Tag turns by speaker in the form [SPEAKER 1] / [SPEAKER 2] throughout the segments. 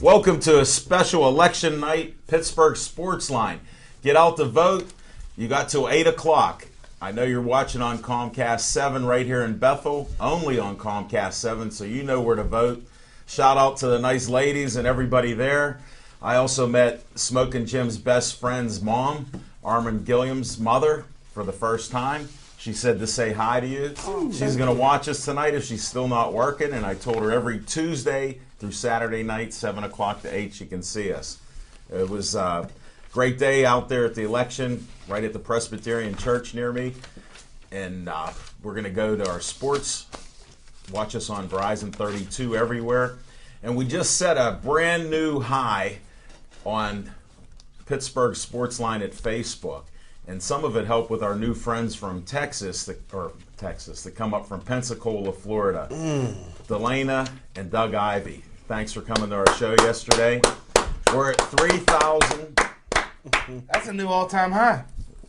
[SPEAKER 1] Welcome to a special election night, Pittsburgh Sportsline. Get out to vote. You got till 8 o'clock. I know you're watching on Comcast 7 right here in Bethel, only on Comcast 7, so you know where to vote. Shout out to the nice ladies and everybody there. I also met Smokin' Jim's best friend's mom, Armin Gilliam's mother, for the first time. She said to say hi to you. She's going to watch us tonight if she's still not working, and I told her every Tuesday through Saturday night, 7 o'clock to 8, she can see us. It was a great day out there at the election, right at the Presbyterian Church near me, and we're going to go to our sports. Watch us on Verizon 32 everywhere. And we just set a brand new high on Pittsburgh Sportsline at Facebook. And some of it helped with our new friends from Texas that come up from Pensacola, Florida. Delana and Doug Ivy. Thanks for coming to our show yesterday. We're at 3,000.
[SPEAKER 2] That's a new all-time high.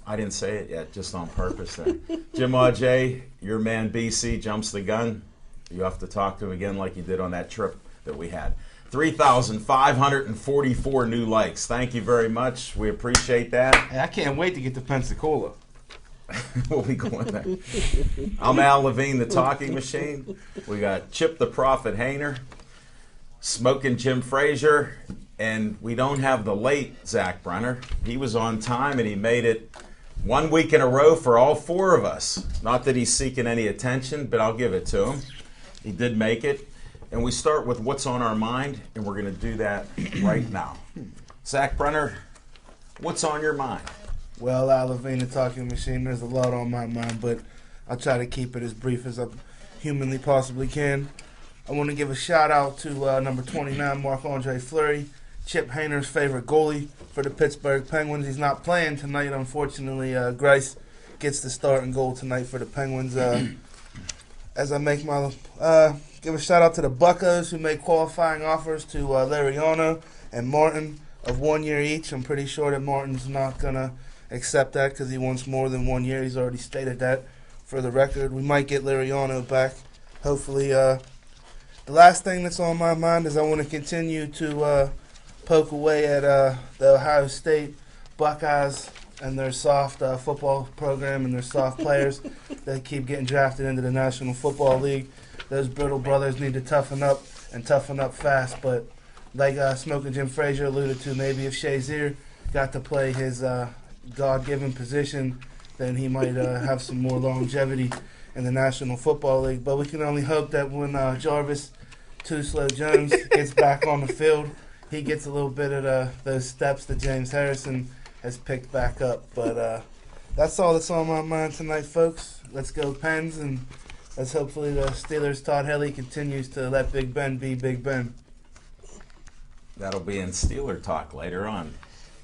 [SPEAKER 1] I didn't say it yet, just on purpose there. Jim Ajay, your man BC jumps the gun. You have to talk to him again like you did on that trip that we had. 3,544 new likes. Thank you very much. We appreciate that.
[SPEAKER 2] Hey, I can't wait to get to Pensacola.
[SPEAKER 1] We'll be going there. I'm Al Levine, the talking machine. We got Chip the Prophet Hayner, Smokin' Jim Frazier, and we don't have the late Zach Brenner. He was on time and he made it 1 week in a row for all four of us. Not that he's seeking any attention, but I'll give it to him. He did make it. And we start with what's on our mind, and we're going to do that right now. Zach Brenner, what's on your mind?
[SPEAKER 2] Well, Al Levine, the talking machine, there's a lot on my mind, but I'll try to keep it as brief as I humanly possibly can. I want to give a shout-out to number 29, Marc-Andre Fleury, Chip Hayner's favorite goalie for the Pittsburgh Penguins. He's not playing tonight, unfortunately. Grice gets the starting goal tonight for the Penguins. As I make my... give a shout out to the Buccos who made qualifying offers to Lariano and Martin of 1 year each. I'm pretty sure that Martin's not going to accept that because he wants more than 1 year. He's already stated that for the record. We might get Lariano back, hopefully. The last thing that's on my mind is I want to continue to poke away at the Ohio State Buckeyes and their soft football program and their soft players that keep getting drafted into the National Football League. Those brittle brothers need to toughen up and toughen up fast. But like Smokin' Jim Frazier alluded to, maybe if Shazier got to play his God-given position, then he might have some more longevity in the National Football League. But we can only hope that when Jarvis Too Slow Jones gets back on the field, he gets a little bit of those steps that James Harrison has picked back up. But that's all that's on my mind tonight, folks. Let's go Pens, and let's hopefully the Steelers' Todd Haley continues to let Big Ben be Big Ben.
[SPEAKER 1] That'll be in Steeler talk later on.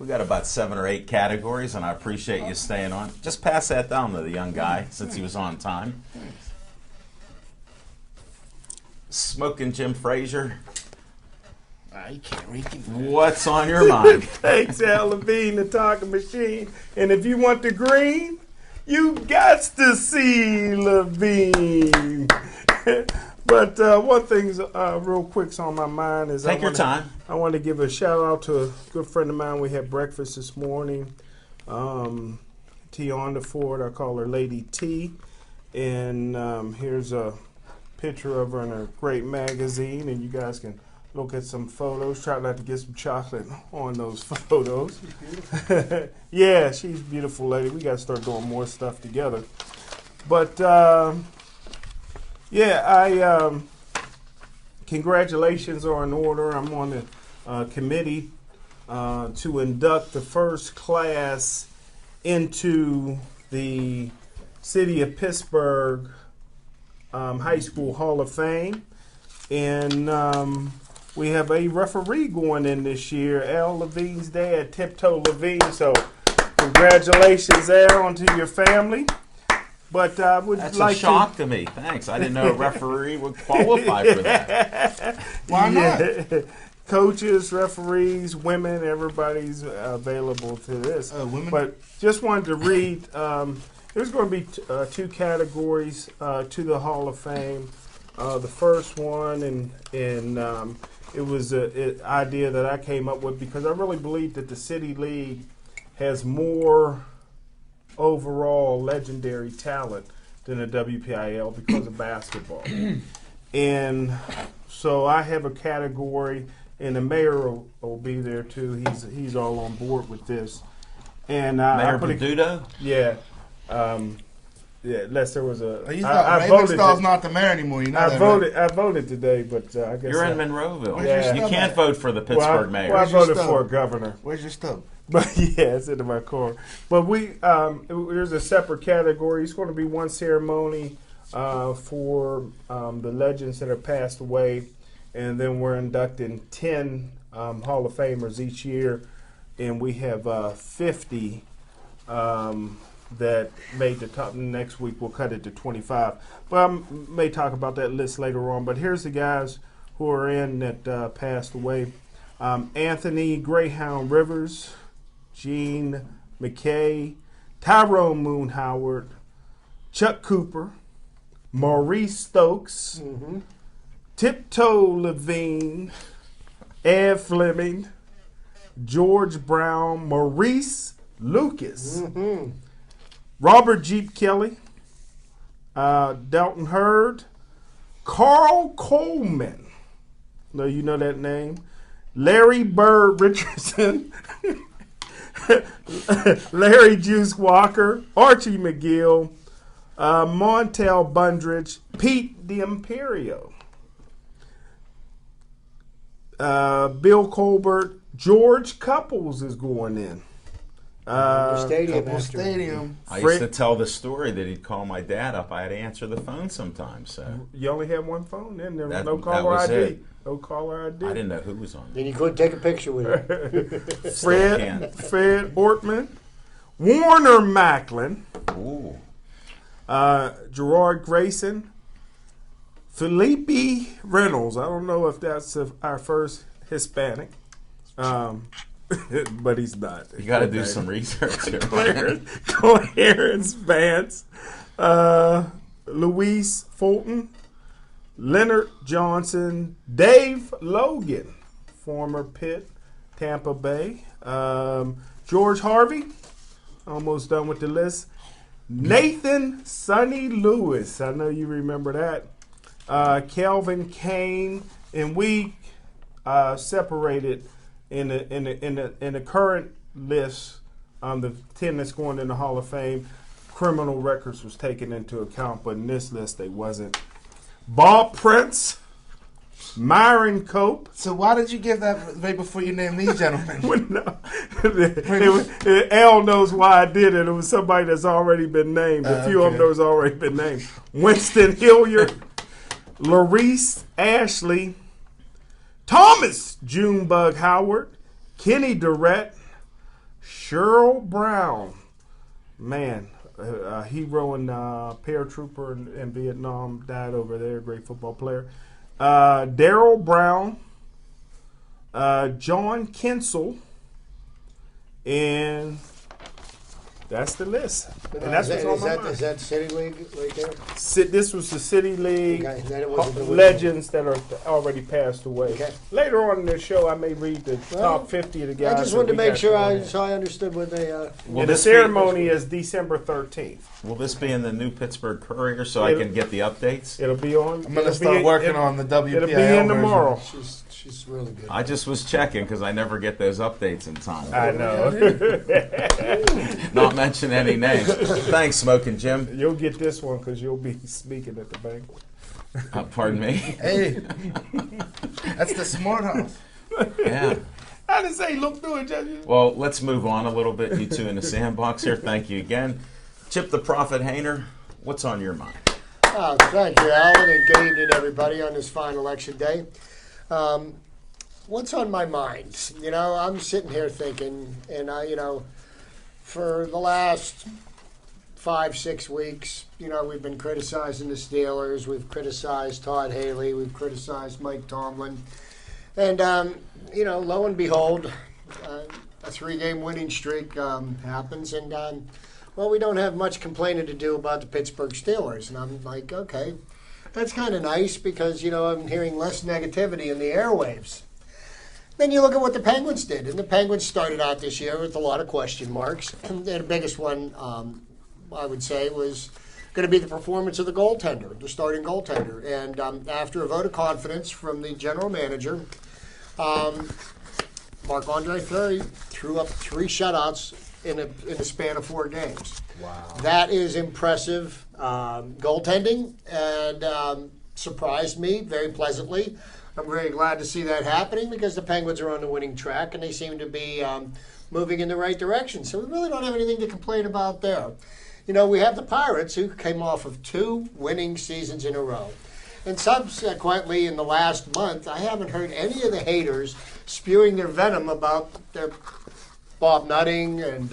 [SPEAKER 1] We got about 7 or 8 categories, and I appreciate you staying on. Just pass that down to the young guy since he was on time. Smokin' Jim Frazier.
[SPEAKER 2] You can't read it.
[SPEAKER 1] What's on your mind?
[SPEAKER 3] Thanks, Al Levine, the talking machine. And if you want the green, you got to see Levine. But one thing's real quick's on my mind is
[SPEAKER 1] Take your time.
[SPEAKER 3] I want to give a shout out to a good friend of mine. We had breakfast this morning. Tionda Ford, I call her Lady T. And here's a picture of her in a great magazine, and you guys can look at some photos. Try not to get some chocolate on those photos. Yeah, she's a beautiful lady. We got to start doing more stuff together. But, congratulations are in order. I'm on the committee to induct the first class into the City of Pittsburgh High School Hall of Fame. And we have a referee going in this year, Al Levine's dad, Tiptoe Levine. So congratulations, Al, onto your family. But I would
[SPEAKER 1] That's
[SPEAKER 3] like
[SPEAKER 1] a shock to me. Thanks. I didn't know a referee would qualify for that.
[SPEAKER 2] Why not?
[SPEAKER 3] Coaches, referees, women, everybody's available to this.
[SPEAKER 2] Women?
[SPEAKER 3] But just wanted to read, there's going to be 2 categories to the Hall of Fame. The first one, and it was an idea that I came up with because I really believe that the City League has more overall legendary talent than the WPIL because of basketball. And so I have a category, and the mayor will be there too. He's all on board with this. And
[SPEAKER 1] Mayor Peduto?
[SPEAKER 3] Yeah. Yeah, unless there was a.
[SPEAKER 2] Ravenstall's not the mayor anymore. You know
[SPEAKER 3] I
[SPEAKER 2] that,
[SPEAKER 3] I voted today, but I guess
[SPEAKER 1] You're in Monroeville.
[SPEAKER 3] Yeah.
[SPEAKER 1] You can't vote for the Pittsburgh mayor.
[SPEAKER 3] Well, I voted
[SPEAKER 2] stub?
[SPEAKER 3] for a governor.
[SPEAKER 2] Where's your stub?
[SPEAKER 3] But yeah, it's in my car. But there's a separate category. It's going to be one ceremony for the legends that have passed away, and then we're inducting 10 Hall of Famers each year, and we have 50 that made the top. Next week we'll cut it to 25. But I may talk about that list later on. But here's the guys who are in that passed away. Anthony Greyhound Rivers, Gene McKay, Tyrone Moon Howard, Chuck Cooper, Maurice Stokes, Tiptoe Levine, Ed Fleming, George Brown, Maurice Lucas, Robert Jeep Kelly, Dalton Hurd, Carl Coleman. No, you know that name. Larry Bird Richardson, Larry Juice Walker, Archie McGill, Montel Bundridge, Pete D'Imperio, Bill Colbert, George Couples is going in.
[SPEAKER 2] Stadium.
[SPEAKER 1] I used to tell the story that he'd call my dad up. I had to answer the phone sometimes. So
[SPEAKER 3] You only had one phone, then there was
[SPEAKER 1] That-
[SPEAKER 3] no
[SPEAKER 1] that
[SPEAKER 3] caller
[SPEAKER 1] was
[SPEAKER 3] ID.
[SPEAKER 1] it.
[SPEAKER 3] No caller ID.
[SPEAKER 1] I didn't know who was on.
[SPEAKER 4] Then you couldn't take a picture with it.
[SPEAKER 3] Fred Ortman, Warner Macklin,
[SPEAKER 1] Ooh.
[SPEAKER 3] Gerard Grayson, Felipe Reynolds. I don't know if that's our first Hispanic, but he's not.
[SPEAKER 1] You got to do some research here.
[SPEAKER 3] Clarence Vance, Luis Fulton, Leonard Johnson, Dave Logan, former Pitt, Tampa Bay, George Harvey, almost done with the list. Nathan Sonny Lewis, I know you remember that. Kelvin Kane, and we separated in the current list. The 10 that's going in the Hall of Fame, criminal records was taken into account, but in this list they wasn't. Bob Prince, Myron Cope.
[SPEAKER 2] So why did you give that right before you named these gentlemen?
[SPEAKER 3] No. Al knows why I did it. It was somebody that's already been named. A few of them that's already been named. Winston Hilliard, Larice Ashley, Thomas Junebug Howard, Kenny Durrett, Cheryl Brown. Man, a hero and paratrooper in Vietnam, died over there. Great football player. Daryl Brown, John Kinsel, and that's the list. And that's what's on my mind.
[SPEAKER 4] Is that City League right there?
[SPEAKER 3] This was the City League
[SPEAKER 4] Okay, then it wasn't the
[SPEAKER 3] legends that are already passed away.
[SPEAKER 4] Okay.
[SPEAKER 3] Later on in the show, I may read the top 50 of the guys.
[SPEAKER 4] I just
[SPEAKER 3] that
[SPEAKER 4] wanted to
[SPEAKER 3] we
[SPEAKER 4] make
[SPEAKER 3] got
[SPEAKER 4] sure
[SPEAKER 3] going
[SPEAKER 4] I understood what they.
[SPEAKER 3] And the ceremony is December 13th.
[SPEAKER 1] Will this be in the new Pittsburgh Courier so I can get the updates?
[SPEAKER 3] It'll be on.
[SPEAKER 2] I'm going to start working on the WPIL
[SPEAKER 3] It'll be in tomorrow.
[SPEAKER 4] She's really good.
[SPEAKER 1] I just was checking because I never get those updates in time.
[SPEAKER 3] I know.
[SPEAKER 1] Not mention any names. Thanks, Smoking Jim.
[SPEAKER 3] You'll get this one because you'll be speaking at the banquet.
[SPEAKER 1] Pardon me?
[SPEAKER 2] Hey, that's the smart house.
[SPEAKER 1] Yeah.
[SPEAKER 3] I didn't say look through it, Judge.
[SPEAKER 1] Well, let's move on a little bit. You two in the sandbox here. Thank you again. Chip the Prophet Hayner, what's on your mind?
[SPEAKER 4] Thank you, Alan, and good evening, everybody, on this fine election day. What's on my mind? You know, I'm sitting here thinking, and for the last 5-6 weeks, we've been criticizing the Steelers, we've criticized Todd Haley, we've criticized Mike Tomlin, and lo and behold, a 3-game winning streak happens, and we don't have much complaining to do about the Pittsburgh Steelers, and I'm like, okay. That's kind of nice because, I'm hearing less negativity in the airwaves. Then you look at what the Penguins did. And the Penguins started out this year with a lot of question marks. And the biggest one, I would say, was going to be the performance of the goaltender, the starting goaltender. And after a vote of confidence from the general manager, Marc-Andre Fleury threw up 3 shutouts in a span of 4 games.
[SPEAKER 3] Wow.
[SPEAKER 4] That is impressive goaltending and surprised me very pleasantly. I'm very glad to see that happening because the Penguins are on the winning track and they seem to be moving in the right direction. So we really don't have anything to complain about there. We have the Pirates who came off of 2 winning seasons in a row. And subsequently, in the last month, I haven't heard any of the haters spewing their venom about their Bob Nutting and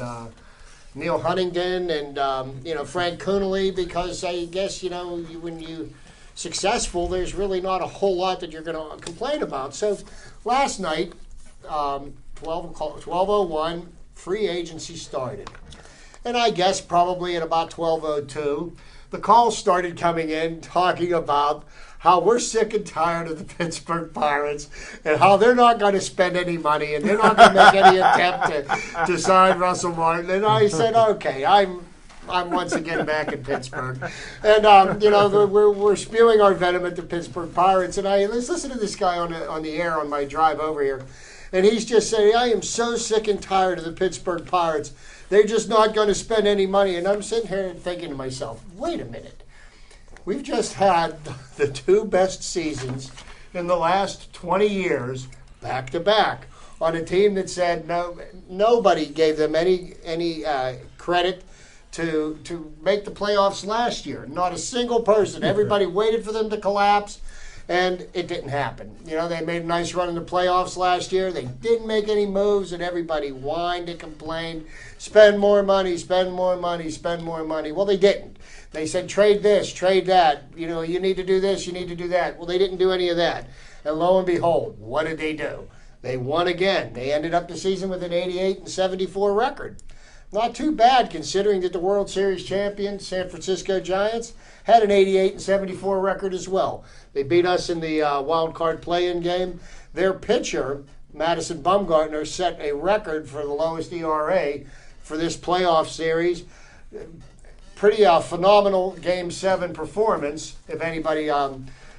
[SPEAKER 4] Neil Huntington and Frank Coonelly, because I guess when you successful, there's really not a whole lot that you're going to complain about. So last night, 12:01, free agency started, and I guess probably at about 12:02, the calls started coming in talking about how we're sick and tired of the Pittsburgh Pirates and how they're not going to spend any money and they're not going to make any attempt to sign Russell Martin. And I said, okay, I'm once again back in Pittsburgh. And, we're spewing our venom at the Pittsburgh Pirates. And let's listen to this guy on the air on my drive over here. And he's just saying, I am so sick and tired of the Pittsburgh Pirates. They're just not going to spend any money. And I'm sitting here thinking to myself, wait a minute. We've just had the 2 best seasons in the last 20 years back to back on a team that said nobody gave them any credit to make the playoffs last year. Not a single person. Everybody waited for them to collapse, and it didn't happen. They made a nice run in the playoffs last year. They didn't make any moves, and everybody whined and complained. Spend more money, spend more money, spend more money. Well, they didn't. They said, trade this, trade that. You need to do this, you need to do that. Well, they didn't do any of that. And lo and behold, what did they do? They won again. They ended up the season with an 88-74 record. Not too bad considering that the World Series champion, San Francisco Giants, had an 88-74 record as well. They beat us in the wild card play-in game. Their pitcher, Madison Bumgarner, set a record for the lowest ERA for this playoff series. Pretty phenomenal Game 7 performance. If anybody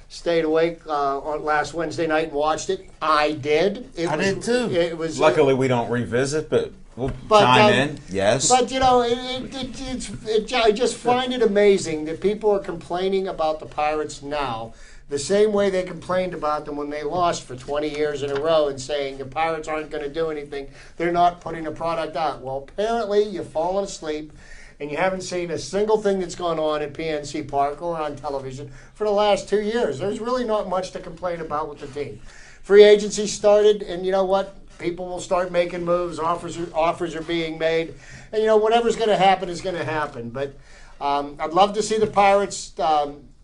[SPEAKER 4] stayed awake on last Wednesday night and watched it, I did.
[SPEAKER 2] I did too.
[SPEAKER 4] It was
[SPEAKER 1] Luckily, we don't revisit, but we'll chime in. Yes.
[SPEAKER 4] But I just find it amazing that people are complaining about the Pirates now the same way they complained about them when they lost for 20 years in a row and saying the Pirates aren't going to do anything. They're not putting a product out. Well, apparently you've fallen asleep and you haven't seen a single thing that's gone on at PNC Park or on television for the last 2 years. There's really not much to complain about with the team. Free agency started, and you know what? People will start making moves. Offers are being made. And, whatever's going to happen is going to happen. But I'd love to see the Pirates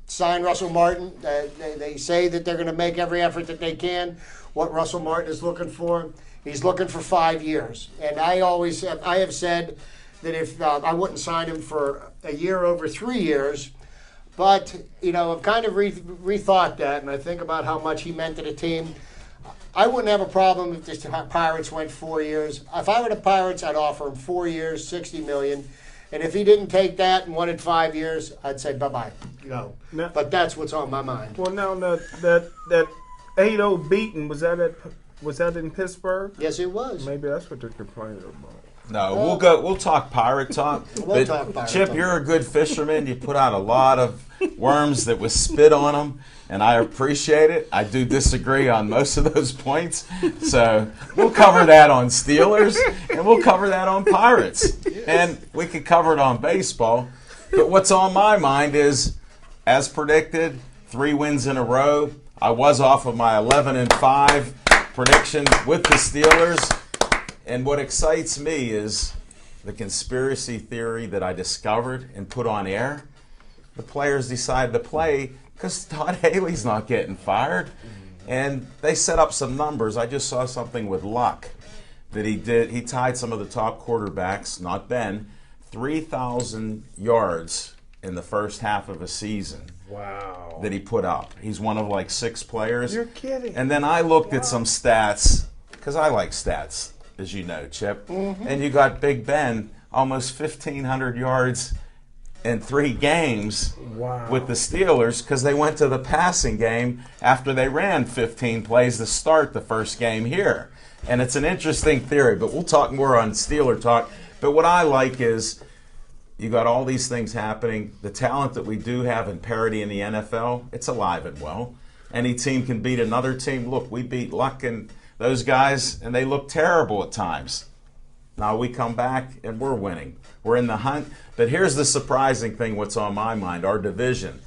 [SPEAKER 4] sign Russell Martin. They say that they're going to make every effort that they can. What Russell Martin is looking for, he's looking for 5 years. And I have said that if I wouldn't sign him for a year over 3 years, but I've kind of rethought that, and I think about how much he meant to the team. I wouldn't have a problem if the Pirates went 4 years. If I were the Pirates, I'd offer him 4 years, $60 million, and if he didn't take that and wanted 5 years, I'd say bye-bye.
[SPEAKER 3] Now,
[SPEAKER 4] but that's what's on my mind.
[SPEAKER 3] Well, now that 8-0 beating was that in Pittsburgh?
[SPEAKER 4] Yes, it was.
[SPEAKER 3] Maybe that's what they're complaining about.
[SPEAKER 1] No, we'll talk pirate talk.
[SPEAKER 4] We'll talk pirate
[SPEAKER 1] Chip,
[SPEAKER 4] talk.
[SPEAKER 1] you're a good fisherman. You put out a lot of worms that was spit on them, and I appreciate it. I do disagree on most of those points. So we'll cover that on Steelers, and we'll cover that on Pirates. And we could cover it on baseball. But what's on my mind is, as predicted, 3 wins in a row. I was off of my 11-5 prediction with the Steelers. And what excites me is the conspiracy theory that I discovered and put on air. The players decided to play because Todd Haley's not getting fired. And they set up some numbers. I just saw something with Luck that he did. He tied some of the top quarterbacks, not Ben, 3,000 yards in the first half of a season.
[SPEAKER 3] Wow.
[SPEAKER 1] that he put up. He's one of like 6 players.
[SPEAKER 3] You're kidding.
[SPEAKER 1] And then I looked at some stats, because I like stats, as you know, Chip.
[SPEAKER 4] Mm-hmm.
[SPEAKER 1] And you got Big Ben, almost 1,500 yards in 3 games with the Steelers, because they went to the passing game after they ran 15 plays to start the first game here. And it's an interesting theory, but we'll talk more on Steeler talk. But what I like is you got all these things happening. The talent that we do have in parity in the NFL, it's alive and well. Any team can beat another team. Look, we beat Luck and those guys, and they look terrible at times. Now we come back, and we're winning. We're in the hunt. But here's the surprising thing, what's on my mind, our division.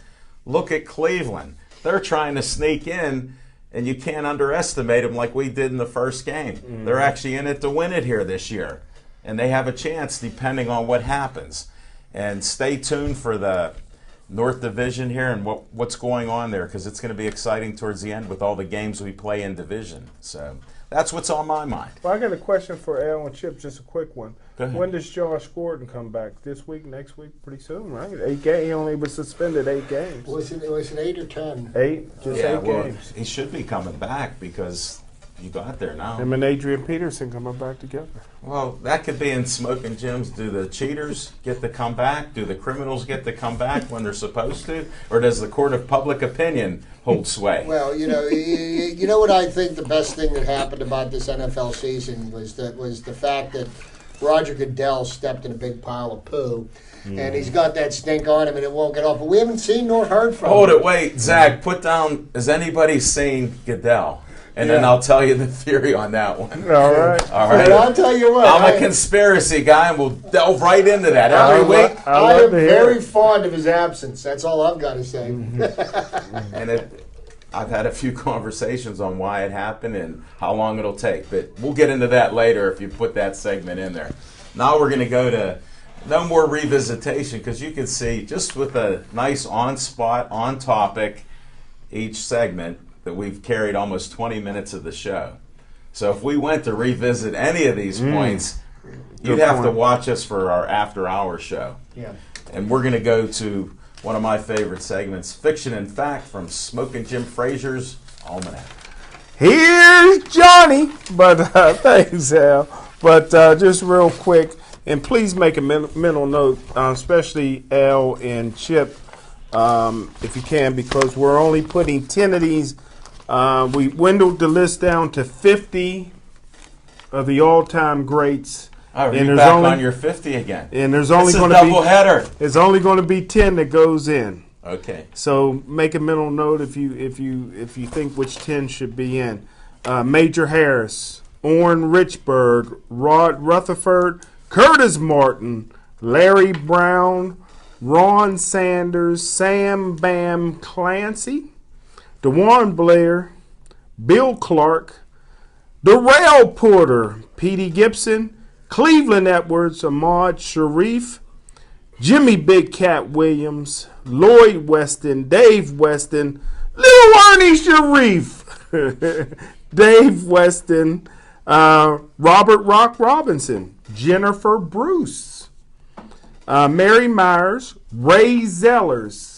[SPEAKER 1] Look at Cleveland. They're trying to sneak in, and you can't underestimate them like we did in the first game. They're actually in it to win it here this year. And they have a chance depending on what happens. And stay tuned for the North Division here and what's going on there, because it's going to be exciting towards the end with all the games we play in division. So that's what's on my mind.
[SPEAKER 3] Well, I got a question for Al and Chip, just a quick one.
[SPEAKER 1] Go ahead.
[SPEAKER 3] When does Josh Gordon come back? This week, next week? Pretty soon, right? 8 games. He only was suspended 8 games.
[SPEAKER 4] Was it 8 or 10?
[SPEAKER 3] 8? Just 8 games.
[SPEAKER 1] He should be coming back because you got there now.
[SPEAKER 3] Him and Adrian Peterson coming back together.
[SPEAKER 1] Well, that could be in smoking gyms. Do the cheaters get to come back? Do the criminals get to come back when they're supposed to? Or does the court of public opinion hold sway?
[SPEAKER 4] Well, you know what I think the best thing that happened about this NFL season was the fact that Roger Goodell stepped in a big pile of poo, and he's got that stink on him, and it won't get off. But we haven't seen nor heard from him.
[SPEAKER 1] Hold it, wait, Zach, put down, has anybody seen Goodell? And then I'll tell you the theory on that one.
[SPEAKER 3] All right.
[SPEAKER 1] All right.
[SPEAKER 4] But I'll tell you what.
[SPEAKER 1] I'm a conspiracy guy, and we'll delve right into that every week.
[SPEAKER 4] I am very fond of his absence. That's all I've got to say.
[SPEAKER 1] And I've had a few conversations on why it happened and how long it'll take. But we'll get into that later if you put that segment in there. Now we're going to go to no more revisitation, because you can see just with a nice on-spot, on-topic each segment that we've carried almost 20 minutes of the show. So if we went to revisit any of these points, you'd have to watch us for our after-hour show.
[SPEAKER 4] Yeah.
[SPEAKER 1] And we're going to go to one of my favorite segments, Fiction and Fact, from Smoking Jim Frazier's Almanac.
[SPEAKER 3] Here's Johnny. But thanks, Al. But just real quick, and please make a mental note, especially Al and Chip, if you can, because we're only putting 10 of these. We dwindled the list down to 50 of the all-time greats.
[SPEAKER 1] All right, you're back on your 50 again.
[SPEAKER 3] And there's only going
[SPEAKER 1] to be double header.
[SPEAKER 3] There's only going to be 10 that goes in.
[SPEAKER 1] Okay.
[SPEAKER 3] So make a mental note if you think which 10 should be in. Major Harris, Orrin Richburg, Rod Rutherford, Curtis Martin, Larry Brown, Ron Sanders, Sam Bam Clancy, DeJuan Blair, Bill Clark, Darrell Porter, Petey Gibson, Cleveland Edwards, Ahmad Sharif, Jimmy Big Cat Williams, Lloyd Weston, Dave Weston, Little Ernie Sharif, Dave Weston, Robert Rock Robinson, Jennifer Bruce, Mary Myers, Ray Zellers,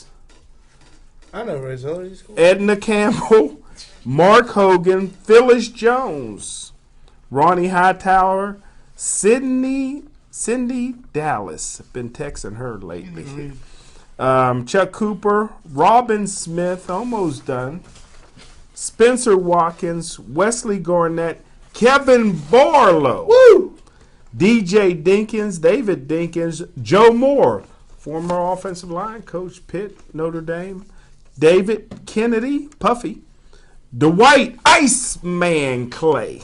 [SPEAKER 2] I know Ray Zellers.
[SPEAKER 3] Edna Campbell, Mark Hogan, Phyllis Jones, Ronnie Hightower, Cindy Dallas. Been texting her lately. Chuck Cooper, Robin Smith, almost done. Spencer Watkins, Wesley Garnett, Kevin Barlow,
[SPEAKER 2] Woo!
[SPEAKER 3] DJ Dinkins, David Dinkins, Joe Moore, former offensive line coach, Pitt, Notre Dame, David Kennedy, Puffy, Dwight Iceman Clay,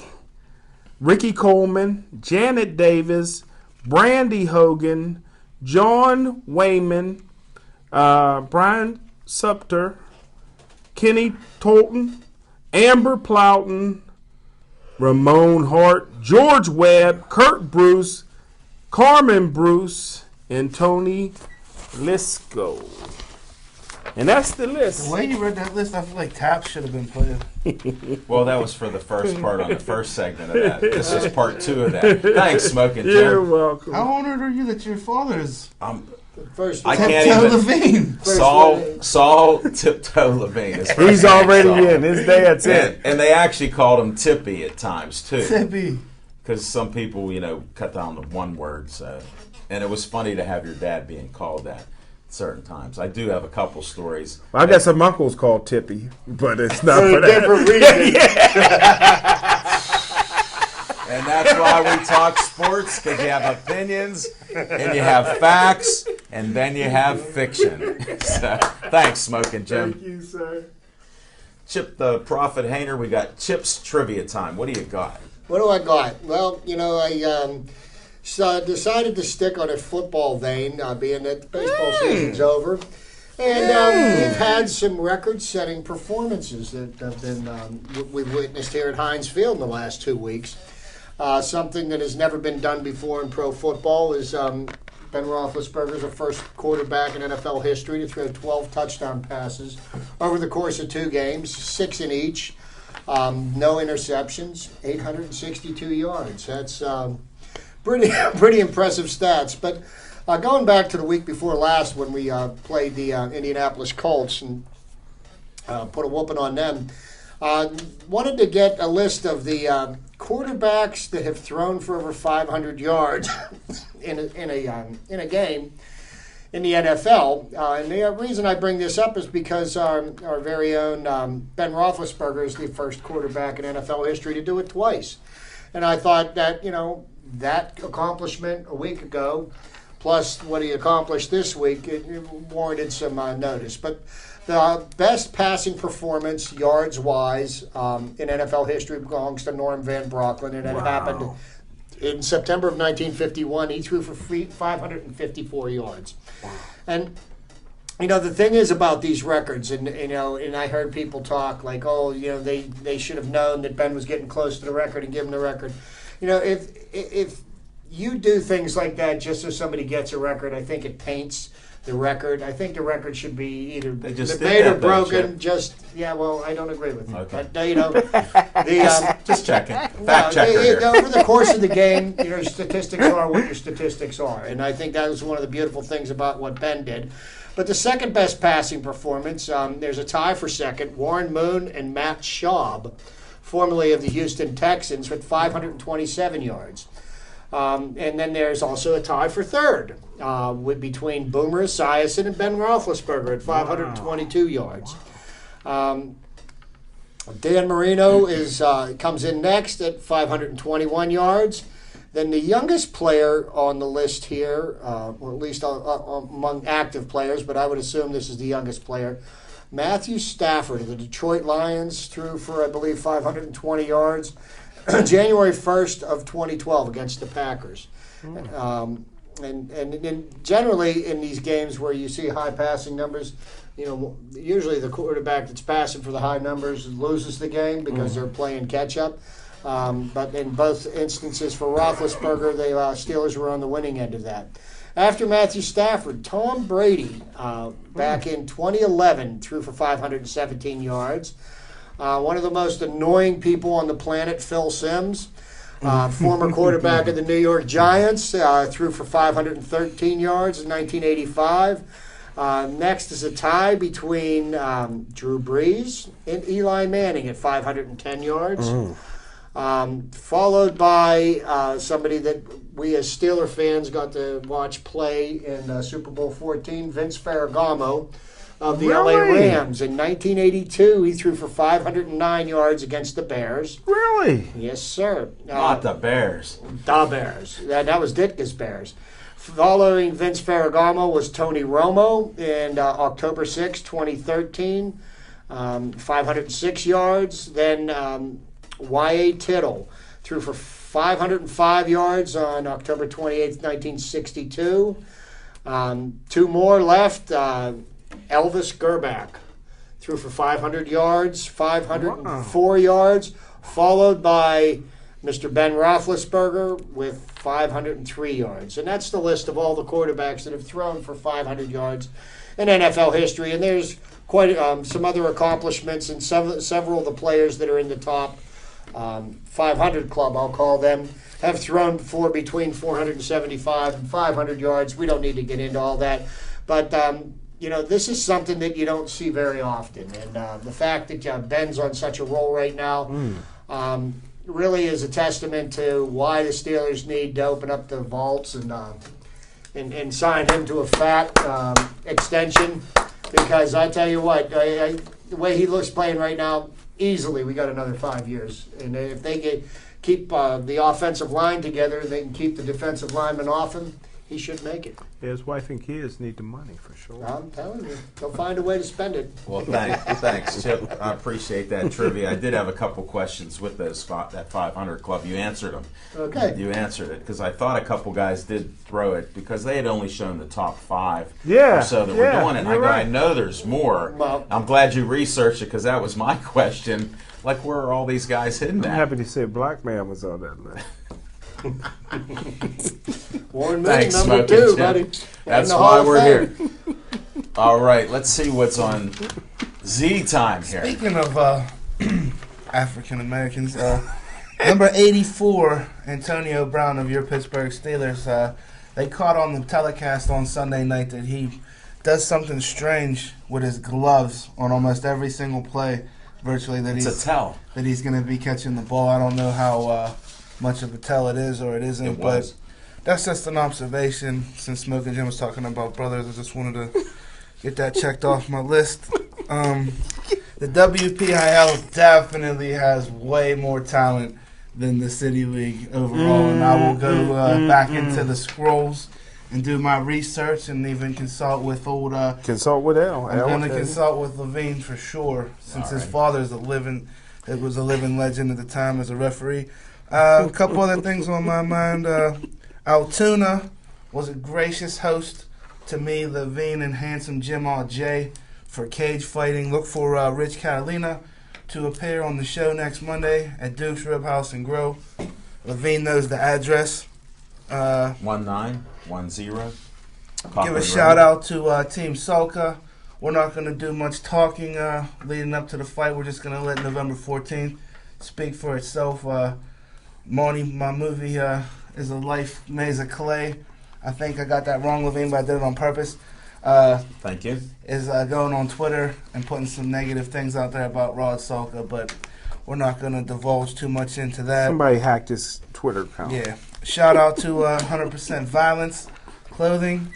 [SPEAKER 3] Ricky Coleman, Janet Davis, Brandy Hogan, John Wayman, Brian Supter, Kenny Tolton, Amber Plowton, Ramon Hart, George Webb, Kurt Bruce, Carmen Bruce, and Tony Lisco. And that's the list.
[SPEAKER 2] The way you read that list, I feel like Tap should have been playing.
[SPEAKER 1] Well, that was for the first part on the first segment of that. This is part 2 of that. Thanks, Smoking Jim.
[SPEAKER 3] You're welcome.
[SPEAKER 2] How honored are you that your father is?
[SPEAKER 1] I'm
[SPEAKER 4] First,
[SPEAKER 1] I can't
[SPEAKER 2] Tiptoe
[SPEAKER 1] even.
[SPEAKER 2] Levine.
[SPEAKER 1] Saul Tiptoe Levine. Is
[SPEAKER 3] He's already in. His dad's in.
[SPEAKER 1] And they actually called him Tippy at times too,
[SPEAKER 2] Tippy.
[SPEAKER 1] because some people, cut down to one word. So, and it was funny to have your dad being called that at certain times. I do have a couple stories.
[SPEAKER 3] I got some uncles called Tippy, but it's not
[SPEAKER 4] for
[SPEAKER 3] for
[SPEAKER 4] a
[SPEAKER 3] that.
[SPEAKER 4] different reason.
[SPEAKER 1] And that's why we talk sports, because you have opinions, and you have facts, and then you have fiction. So, thanks, Smoking Jim.
[SPEAKER 3] Thank you, sir.
[SPEAKER 1] Chip the Prophet Hainer, we got Chip's Trivia Time. What do you got?
[SPEAKER 4] What do I got? Well, I decided to stick on a football vein, being that the baseball season's over. And we've had some record-setting performances that have been we've witnessed here at Heinz Field in the last 2 weeks. Something that has never been done before in pro football is Ben Roethlisberger is the first quarterback in NFL history to throw 12 touchdown passes over the course of 2 games, 6 in each, no interceptions, 862 yards. That's pretty impressive stats. But going back to the week before last when we played the Indianapolis Colts and put a whooping on them, wanted to get a list of the quarterbacks that have thrown for over 500 yards in a game in the NFL. And the reason I bring this up is because our very own Ben Roethlisberger is the first quarterback in NFL history to do it twice. And I thought that, that accomplishment a week ago, plus what he accomplished this week, it warranted some notice. But the best passing performance, yards-wise, in NFL history belongs to Norm Van Brocklin, and it happened in September of 1951. He threw for 554 yards. Wow. And, the thing is about these records, and I heard people talk like, they should have known that Ben was getting close to the record and give him the record. If you do things like that just so somebody gets a record, I think it paints the record. I think the record should be either made or broken. I don't agree with you.
[SPEAKER 1] Okay.
[SPEAKER 4] But,
[SPEAKER 1] just checking. Fact checker here.
[SPEAKER 4] Over the course of the game, your statistics are what your statistics are. And I think that was one of the beautiful things about what Ben did. But the second best passing performance, there's a tie for second. Warren Moon and Matt Schaub, formerly of the Houston Texans, with 527 yards. And then there's also a tie for third between Boomer Esiason and Ben Roethlisberger at 522 yards. Dan Marino comes in next at 521 yards. Then the youngest player on the list here, or at least among active players, but I would assume this is the youngest player, Matthew Stafford of the Detroit Lions, threw for, I believe, 520 yards. January 1st of 2012 against the Packers. And generally in these games where you see high passing numbers, usually the quarterback that's passing for the high numbers loses the game because they're playing catch-up. But in both instances for Roethlisberger, the Steelers were on the winning end of that. After Matthew Stafford, Tom Brady, back in 2011, threw for 517 yards. One of the most annoying people on the planet, Phil Simms, former quarterback of the New York Giants, threw for 513 yards in 1985. Next is a tie between Drew Brees and Eli Manning at 510 yards. Followed by somebody that we as Steeler fans got to watch play in Super Bowl 14, Vince Ferragamo of the LA Rams. In 1982, he threw for 509 yards against the Bears.
[SPEAKER 3] Really?
[SPEAKER 4] Yes, sir.
[SPEAKER 1] Not the Bears.
[SPEAKER 4] The Bears. That was Ditka's Bears. Following Vince Ferragamo was Tony Romo in October 6, 2013, 506 yards. Then Y.A. Tittle threw for 505 yards on October 28, 1962. 2 more left. Elvis Gerbach threw for 500 yards, 504 yards, followed by Mr. Ben Roethlisberger with 503 yards. And that's the list of all the quarterbacks that have thrown for 500 yards in NFL history. And there's quite some other accomplishments and several of the players that are in the top 500 club, I'll call them, have thrown for between 475 and 500 yards. We don't need to get into all that. But, this is something that you don't see very often. And the fact that Ben's on such a roll right now really is a testament to why the Steelers need to open up the vaults and sign him to a fat extension. Because I tell you what, the way he looks playing right now, easily we got another 5 years. And if they keep the offensive line together, they can keep the defensive linemen off him, he should make it.
[SPEAKER 3] Yeah, his wife and kids need the money for sure.
[SPEAKER 4] I'm telling you, they'll find a way to spend it.
[SPEAKER 1] Well, thanks, Chip. I appreciate that trivia. I did have a couple questions with that 500 club. You answered them.
[SPEAKER 4] Okay.
[SPEAKER 1] You answered it because I thought a couple guys did throw it because they had only shown the top 5
[SPEAKER 3] Yeah,
[SPEAKER 1] or so that
[SPEAKER 3] yeah,
[SPEAKER 1] were doing it.
[SPEAKER 3] you're right.
[SPEAKER 1] I know there's more.
[SPEAKER 4] Well,
[SPEAKER 1] I'm glad you researched it because that was my question. Like, where are all these guys hidden
[SPEAKER 3] I'm
[SPEAKER 1] at?
[SPEAKER 3] happy to say a black man was on that list.
[SPEAKER 4] Warren Moon,
[SPEAKER 1] Thanks,
[SPEAKER 4] number
[SPEAKER 1] Smoking
[SPEAKER 4] 2,
[SPEAKER 1] Jim.
[SPEAKER 4] buddy.
[SPEAKER 1] That's
[SPEAKER 4] In the
[SPEAKER 1] why
[SPEAKER 4] Hall of
[SPEAKER 1] we're
[SPEAKER 4] Fame.
[SPEAKER 1] here. All right, let's see what's on Z time here.
[SPEAKER 2] Speaking of African Americans, number 84, Antonio Brown of your Pittsburgh Steelers, they caught on the telecast on Sunday night that he does something strange with his gloves on almost every single play, virtually, that
[SPEAKER 1] It's a tell.
[SPEAKER 2] he's going to be catching the ball. I don't know how much of a tell it is or it isn't,
[SPEAKER 1] It was.
[SPEAKER 2] but that's just an observation. Since Smoking Jim was talking about brothers, I just wanted to get that checked off my list. The WPIL definitely has way more talent than the City League overall, and I will go back into the scrolls and do my research and even consult with old.
[SPEAKER 3] Consult with Al.
[SPEAKER 2] I'm
[SPEAKER 3] Al
[SPEAKER 2] going to
[SPEAKER 3] will tell you.
[SPEAKER 2] consult with Levine for sure, since
[SPEAKER 1] All
[SPEAKER 2] his
[SPEAKER 1] right.
[SPEAKER 2] father's was a living legend at the time as a referee. A couple other things on my mind. Altoona was a gracious host to me, Levine, and handsome Jim R.J. for cage fighting. Look for Rich Catalina to appear on the show next Monday at Duke's Rib House and Grill. Levine knows the address.
[SPEAKER 1] 1910.
[SPEAKER 2] Give a shout out to Team Sulka. We're not going to do much talking leading up to the fight. We're just going to let November 14th speak for itself. Monty, my movie is a life maze of clay. I think I got that wrong, Levine, but I did it on purpose.
[SPEAKER 1] Thank you.
[SPEAKER 2] Is going on Twitter and putting some negative things out there about Rod Sulka, but we're not going to divulge too much into that.
[SPEAKER 3] Somebody hacked his Twitter account.
[SPEAKER 2] Yeah. Shout out to 100% Violence Clothing.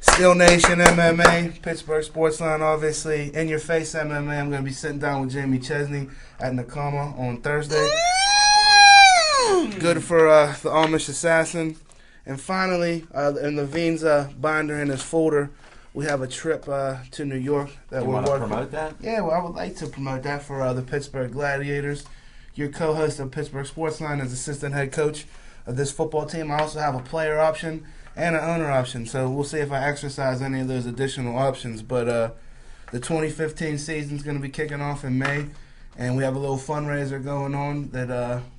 [SPEAKER 2] Steel Nation MMA, Pittsburgh Sportsline, obviously. In Your Face MMA. I'm going to be sitting down with Jamie Chesney at Nakama on Thursday. Good for the Amish Assassin. And finally, in Levine's binder in his folder, we have a trip to New York that
[SPEAKER 1] You
[SPEAKER 2] we're
[SPEAKER 1] want to
[SPEAKER 2] working.
[SPEAKER 1] promote that?
[SPEAKER 2] Yeah, well, I would like to promote that for the Pittsburgh Gladiators. Your co-host of Pittsburgh Sportsline is assistant head coach of this football team. I also have a player option and an owner option, so we'll see if I exercise any of those additional options. But the 2015 season is going to be kicking off in May, and we have a little fundraiser going on that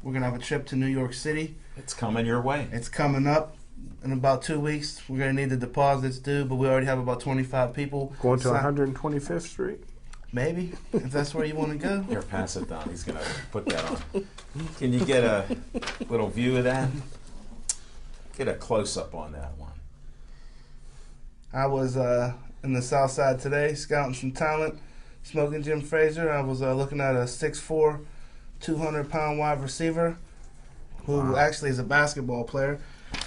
[SPEAKER 2] we're going to have a trip to New York City.
[SPEAKER 1] It's coming your way.
[SPEAKER 2] It's coming up in about 2 weeks. We're going to need the deposits due, but we already have about 25 people.
[SPEAKER 3] Going to
[SPEAKER 2] So-
[SPEAKER 3] 125th Street.
[SPEAKER 2] Maybe, if that's where you want to go.
[SPEAKER 1] Here, pass it down. He's going to put that on. Can you get a little view of that? Get a close-up on that one.
[SPEAKER 2] I was in the South Side today, scouting some talent, smoking Jim Frazier. I was looking at a 6'4", 200-pound wide receiver who actually is a basketball player.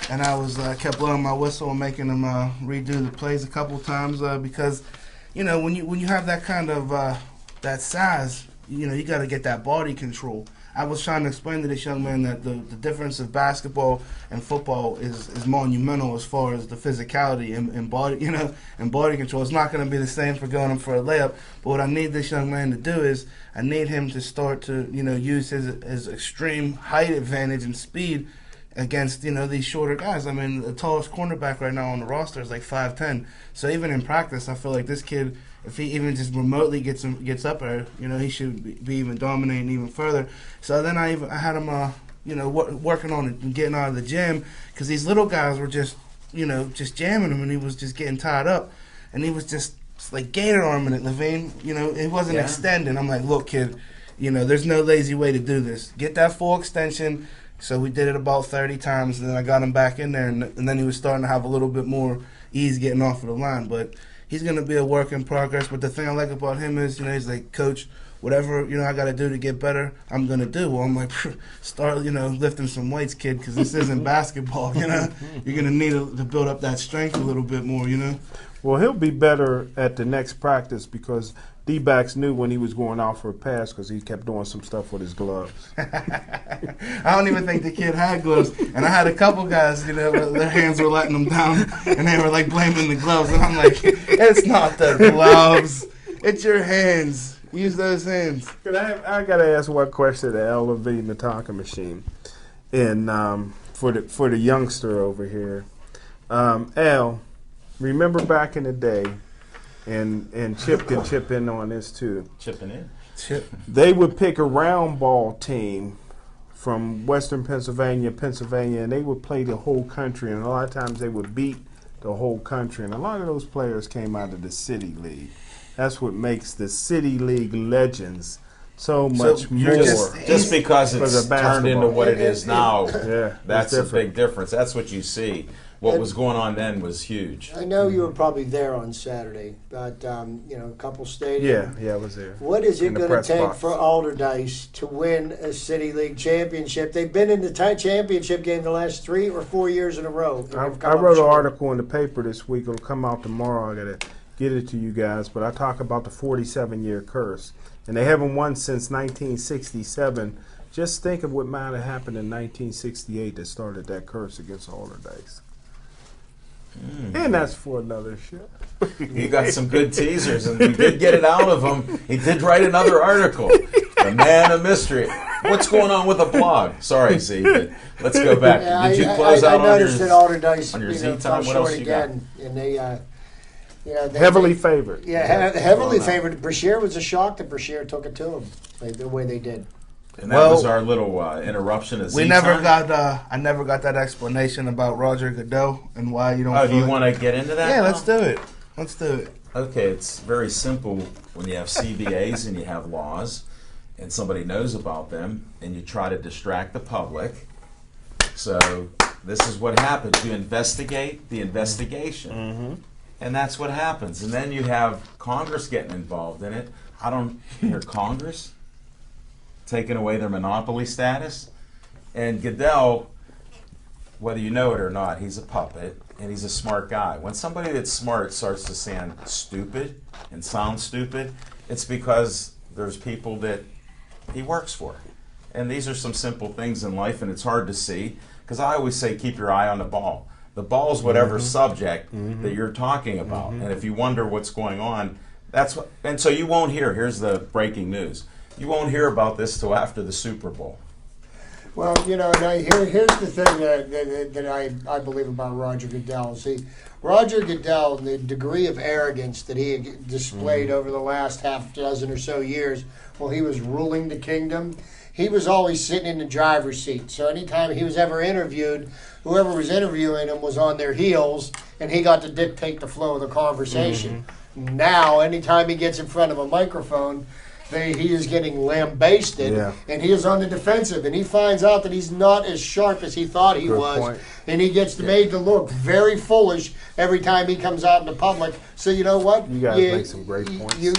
[SPEAKER 2] And I was kept blowing my whistle and making him redo the plays a couple times because, you know, when you have that kind of that size, you know, you got to get that body control. I was trying to explain to this young man that the difference of basketball and football is monumental as far as the physicality and body, you know, and body control. It's not going to be the same for going for a layup. But what I need this young man to do is I need him to start to, you know, use his extreme height advantage and speed against, you know, these shorter guys. I mean, the tallest cornerback right now on the roster is like 5'10". So even in practice, I feel like this kid, if he even just remotely gets up there, you know, he should be even dominating even further. So then I had him, you know, working on it and getting out of the gym because these little guys were just, you know, just jamming him and he was just getting tied up. And he was just like gator arming it, Levine. You know, it wasn't extending. I'm like, look, kid, there's no lazy way to do this. Get that full extension. So we did it about 30 times, and then I got him back in there, and then he was starting to have a little bit more ease getting off of the line. But he's going to be a work in progress. But the thing I like about him is, he's like, Coach, whatever, I got to do to get better, I'm going to do. Well, I'm like, start, lifting some weights, kid, because this isn't basketball, You're going to need to build up that strength a little bit more,
[SPEAKER 3] Well, he'll be better at the next practice because D-backs knew when he was going out for a pass because he kept doing some stuff with his gloves.
[SPEAKER 2] I don't even think the kid had gloves. And I had a couple guys, their hands were letting them down, and they were, like, blaming the gloves. And I'm like, it's not the gloves. It's your hands. Use those hands.
[SPEAKER 3] I got to ask one question to Al Levine, the talking machine, and for the youngster over here. Al, remember back in the day, and Chip can chip in on this too.
[SPEAKER 1] Chipping in.
[SPEAKER 3] They would pick a round ball team from Western Pennsylvania, and they would play the whole country, and a lot of times they would beat the whole country, and a lot of those players came out of the City League. That's what makes the City League legends so much more.
[SPEAKER 1] Just because it's turned into what it is now,
[SPEAKER 3] yeah,
[SPEAKER 1] that's a big difference. That's what you see. What was going on then was huge.
[SPEAKER 4] I know you were probably there on Saturday, but a couple stadiums.
[SPEAKER 3] Yeah, I was there.
[SPEAKER 4] What is it going to take
[SPEAKER 3] box
[SPEAKER 4] for Alderdice to win a City League championship? They've been in the championship game the last 3 or 4 years in a row.
[SPEAKER 3] I wrote an article in the paper this week. It'll come out tomorrow. I got to get it to you guys, but I talk about the 47-year curse, and they haven't won since 1967. Just think of what might have happened in 1968 that started that curse against Alderdice. And that's for another show.
[SPEAKER 1] You got some good teasers, and we did get it out of him. He did write another article. The man of mystery. What's going on with the blog? Sorry, Z, but let's go back. Did you close out
[SPEAKER 4] on your
[SPEAKER 1] Z time? What else you got?
[SPEAKER 4] And they
[SPEAKER 3] heavily favored.
[SPEAKER 4] Yeah, heavily favored. Brashear was a shock that Brashear took it to him the way they did.
[SPEAKER 1] And that was our little interruption. I
[SPEAKER 2] never got that explanation about Roger Goodell and why you don't.
[SPEAKER 1] Oh, do you want to get into that?
[SPEAKER 2] Yeah,
[SPEAKER 1] now?
[SPEAKER 2] let's do it. Let's do it.
[SPEAKER 1] Okay, it's very simple when you have CBAs and you have laws, and somebody knows about them, and you try to distract the public. So this is what happens: you investigate the investigation, and that's what happens. And then you have Congress getting involved in it. I don't hear Congress taking away their monopoly status. And Goodell, whether you know it or not, he's a puppet, and he's a smart guy. When somebody that's smart starts to sound stupid and sound stupid, it's because there's people that he works for. And these are some simple things in life, and it's hard to see, because I always say keep your eye on the ball. The ball's whatever subject that you're talking about. And if you wonder what's going on, that's what. And so you won't hear, here's the breaking news, you won't hear about this till after the Super Bowl.
[SPEAKER 4] Well, now here's the thing that I believe about Roger Goodell. See, Roger Goodell, the degree of arrogance that he displayed over the last half dozen or so years while he was ruling the kingdom, he was always sitting in the driver's seat. So anytime he was ever interviewed, whoever was interviewing him was on their heels, and he got to dictate the flow of the conversation. Now, anytime he gets in front of a microphone, he is getting lambasted, and he is on the defensive, and he finds out that he's not as sharp as he thought he was, and he gets made to look very foolish every time he comes out in the public. So you know what?
[SPEAKER 3] You guys make some great points.
[SPEAKER 4] You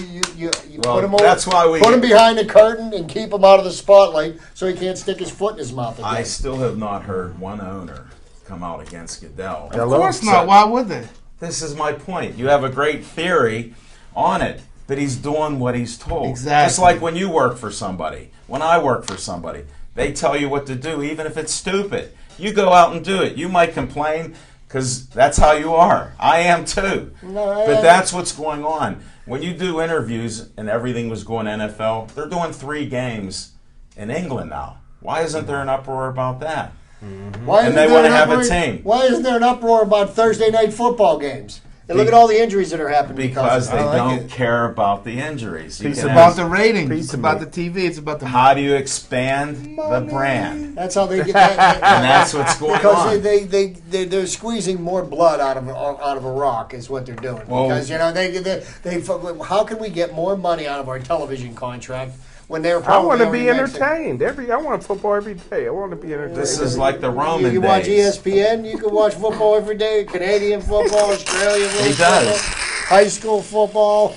[SPEAKER 4] put him over,
[SPEAKER 1] that's why we
[SPEAKER 4] put him behind the curtain and keep him out of the spotlight so he can't stick his foot in his mouth again.
[SPEAKER 1] I still have not heard one owner come out against Goodell.
[SPEAKER 2] Of course not. Why would they?
[SPEAKER 1] This is my point. You have a great theory on it, but he's doing what he's told.
[SPEAKER 2] Exactly.
[SPEAKER 1] Just like when you work for somebody, when I work for somebody, they tell you what to do, even if it's stupid. You go out and do it. You might complain because that's how you are. I am too. But that's what's going on. When you do interviews and everything was going NFL, they're doing 3 games in England now. Why isn't there an uproar about that? And they want to have a team.
[SPEAKER 4] Why isn't there an uproar about Thursday night football games? And look at all the injuries that are happening.
[SPEAKER 1] Because they don't care about the injuries.
[SPEAKER 2] It's about the ratings. It's about the TV. It's about the
[SPEAKER 1] how do you expand the brand?
[SPEAKER 4] That's how they get that.
[SPEAKER 1] And that's what's going on.
[SPEAKER 4] Because they're squeezing more blood out of a rock is what they're doing.
[SPEAKER 1] Well,
[SPEAKER 4] because they how can we get more money out of our television contract when they were
[SPEAKER 3] I
[SPEAKER 4] probably
[SPEAKER 3] want to be
[SPEAKER 4] already mentioned.
[SPEAKER 3] entertained. I want football every day. I want to be entertained.
[SPEAKER 1] This is like the Roman
[SPEAKER 4] You can watch
[SPEAKER 1] days.
[SPEAKER 4] ESPN. You can watch football every day. Canadian football, Australian football,
[SPEAKER 1] He does.
[SPEAKER 4] high school football,